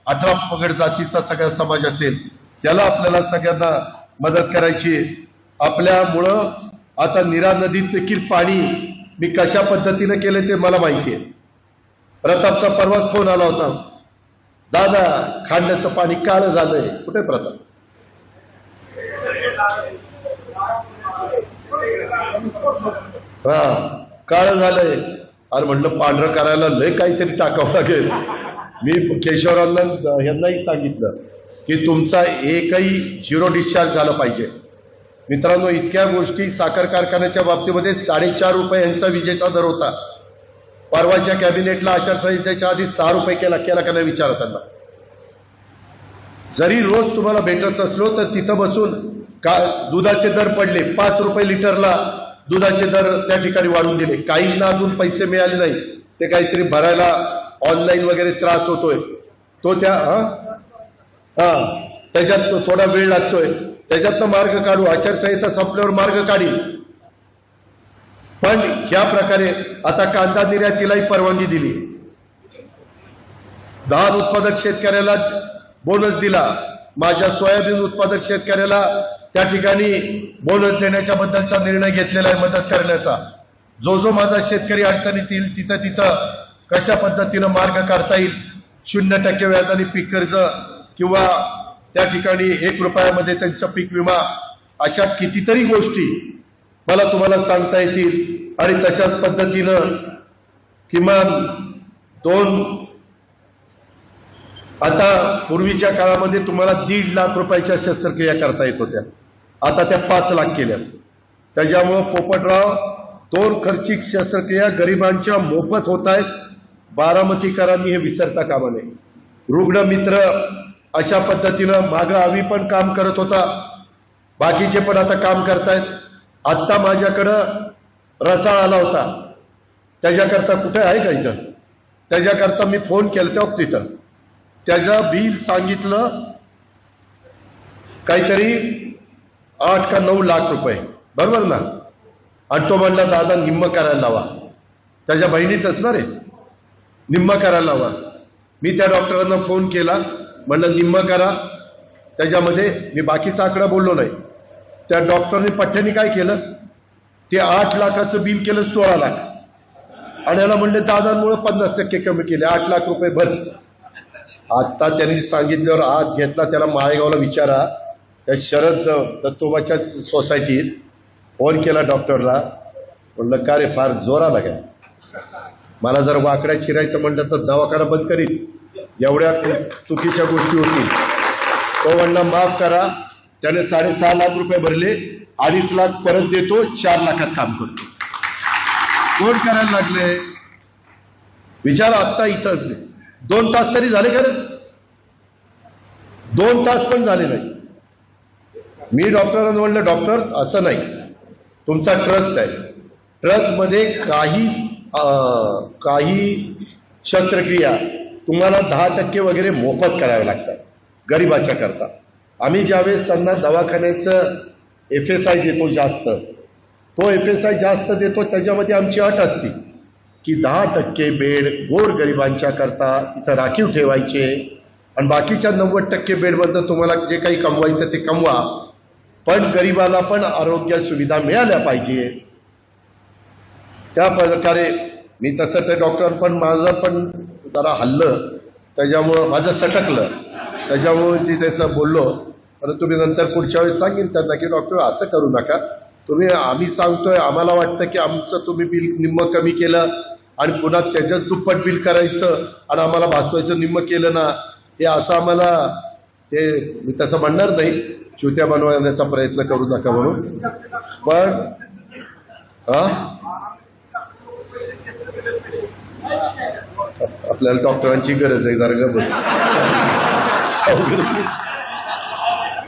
18 पगड जातीचा सगळा समाज असेल, त्याला आपल्याला सगळ्यांना मदत करायची. आपल्यामुळं आता नीरा नदीत देखील पाणी मी कशा पद्धतीने केले ते मला माहिती आहे. प्रतापचा परवाच फोन आला होता, दादा खांड्याचं पाणी काळं झालंय. कुठे प्रताप? हा काळं झालंय. अरे म्हटलं पांढरं करायला लय काहीतरी टाकावं लागेल. मी केशवरावांना यांनाही सांगितलं की तुमचा एकही झिरो डिस्चार्ज झालं पाहिजे. मित्रांनो, इतक्या गोष्टी साखर कारखान्याच्या बाबतीमध्ये 4.5 रुपये यांचा विजेचा दर होता. परवाच्या कॅबिनेटला आचारसंहितेच्या आधी 6 रुपये केला का नाही विचारा त्यांना. जरी रोज तुम्हाला भेटत नसलो तर तिथं बसून का दुधाचे दर पडले, 5 रुपये लिटरला दुधाचे दर त्या ठिकाणी वाढून दिले. काहींना अजून पैसे मिळाले नाही, ते काहीतरी भरायला ऑनलाईन वगैरे त्रास होतोय, तो त्या त्याच्यात थोडा वेळ लागतोय, त्याच्यातनं मार्ग काढू. आचारसंहिता संपल्यावर मार्ग काढी. पण ह्या प्रकारे आता कांदा निर्यातीलाही परवानगी दिली, धान उत्पादक शेतकऱ्याला बोनस दिला, माझ्या सोयाबीन उत्पादक शेतकऱ्याला त्या ठिकाणी बोनस देण्याच्या बद्दलचा निर्णय घेतलेला आहे, मदत करण्याचा. जो जो माझा शेतकरी अडचणीत येईल तिथं तिथं कशा पद्धतीनं मार्ग काढता येईल, 0% व्याजाने पीक कर्ज किंवा त्या ठिकाणी 1 रुपयामध्ये त्यांचा पीक विमा, अशा कितीतरी गोष्टी मला तुम्हाला सांगता येतील. आणि तशाच पद्धतीनं किमान 2 आता पूर्वीच्या काळामध्ये तुम्हाला 1.5 लाख रुपयाच्या शस्त्रक्रिया करता येत होत्या, आता त्या 5 लाख केल्या. त्याच्यामुळं पोपटराव 2 खर्चिक शस्त्रक्रिया गरिबांच्या मोफत होत आहेत. बारामतीकरांनी हे विसरता कामा नये. रुग्ण मित्र अशा पद्धतीनं मागं आम्ही पण काम करत होता, बाकीचे पण आता काम करतायत. आत्ता माझ्याकडं रसाळ आला होता, त्याच्याकरता कुठे आहे का इथं, त्याच्याकरता मी फोन केला तेव्हा तिथं त्याचं बिल सांगितलं काहीतरी 8 का 9 लाख रुपये, बरोबर ना. आणि तो म्हणला दादा निम्म करायला लावा. त्याच्या बहिणीच असणार आहे, निम्म करायला लावा. मी त्या डॉक्टरांना फोन केला, म्हणलं निम्म करा. त्याच्यामध्ये मी बाकीचा आकडा बोललो नाही. त्या डॉक्टरने पठ्ठ्याने काय केलं, ते 8 लाखाचं बिल केलं 16 लाख. आणि याला म्हणले दादांमुळे 50% कमी केले, 8 लाख रुपये भर. आता त्यांनी सांगितल्यावर आत घेतला. त्याला माळेगावला विचारा, त्या शरद दत्तोबाच्या सोसायटीत फोन केला डॉक्टरला. म्हणलं का रे फार जोर आला काय, मला जर वाकड्या शिरायचं म्हटलं तर दवाखाना बंद करील, एवढ्या चुकीच्या गोष्टी होतील. तो म्हणला माफ करा. त्याने 6.5 लाख रुपये भरले, 2.5 लाख परत देतो, 4 लाखात काम करतो. कोण करायला लागले विचार. आत्ता इथं 2 तास तरी झाले खरं, 2 तास पण झाले नाही. मी डॉक्टरांना म्हणलं डॉक्टर असं नाही, तुमचा ट्रस्ट आहे, ट्रस्टमध्ये काही शस्त्रक्रिया तुम्हाला 10% वगैरे मोफत करावे लागतात गरिबाच्या करता. आम्ही ज्यावेळेस त्यांना दवाखान्याचं FSI देतो जास्त, तो FSI जास्त देतो, त्याच्यामध्ये आमची अट असते की 10% बेड गोरगरिबांच्या करता तिथं राखीव ठेवायचे आणि बाकीच्या 90% बेडमधनं तुम्हाला जे काही कमवायचं ते कमवा, पण गरिबाला पण आरोग्य सुविधा मिळाल्या पाहिजे. त्या प्रकारे मी तसं ते डॉक्टरांना पण माझं पण जरा हल्लं, त्याच्यामुळं माझं सटकलं, त्याच्यामुळे ती त्याचं बोललो. परंतु मी नंतर पुढच्या वेळेस सांगेन त्यांना की डॉक्टर असं करू नका तुम्ही, आम्ही सांगतोय, आम्हाला वाटतं की आमचं तुम्ही बिल निम्म कमी केलं आणि पुन्हा त्याच्याच दुप्पट बिल करायचं आणि आम्हाला भासवायचं निम्म केलं ना, हे असं आम्हाला ते मी तसं म्हणणार नाही, चुत्या बनवण्याचा प्रयत्न करू नका म्हणून. पण आपल्याला डॉक्टरांची गरज आहे, जरा बस.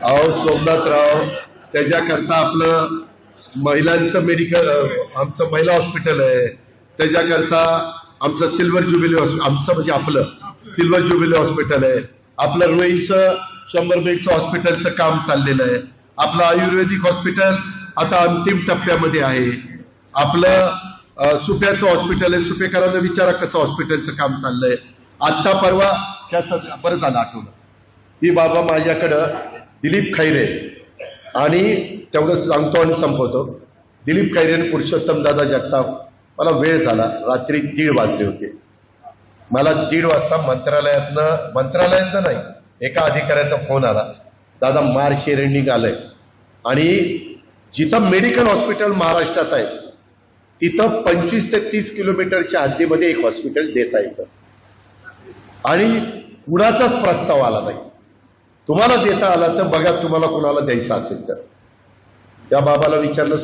अहो सोमनाथराव, त्याच्याकरता आपलं महिलांचं मेडिकल, आमचं महिला हॉस्पिटल आहे, त्याच्याकरता आमचं सिल्वर ज्युबिली, आमचं म्हणजे आपलं सिल्वर ज्युबिली हॉस्पिटल आहे. आपलं रुईचं 100 बेडचं हॉस्पिटलचं काम चाललेलं आहे. आपलं आयुर्वेदिक हॉस्पिटल आता अंतिम टप्प्यामध्ये आहे. आपलं सुप्याचं हॉस्पिटल आहे, सुपेकरांना विचारा कसं हॉस्पिटलचं काम चाललंय. आत्ता परवा बरं झालं आठवलं, ही बाबा माझ्याकडं दिलीप खैरे, आणि तेवढं सांगतो आणि संपवतो. दिलीप खैरे आणि पुरुषोत्तम दादा जगताप, मला वेळ झाला, रात्री 1:30 वाजले होते. मला 1:30 वाजता मंत्रालयातनं नाही, एका अधिकाऱ्याचा फोन आला, दादा मार्शेरेंडिंग आलंय आणि जिथं मेडिकल हॉस्पिटल महाराष्ट्रात आहे तिथं 25 ते 30 किलोमीटरच्या हद्दीमध्ये एक हॉस्पिटल देता येतं आणि कुणाचाच प्रस्ताव आला नाही. तुम्हाला देता आला तर बघा, तुम्हाला कुणाला द्यायचं असेल तर. त्या बाबाला विचारलं,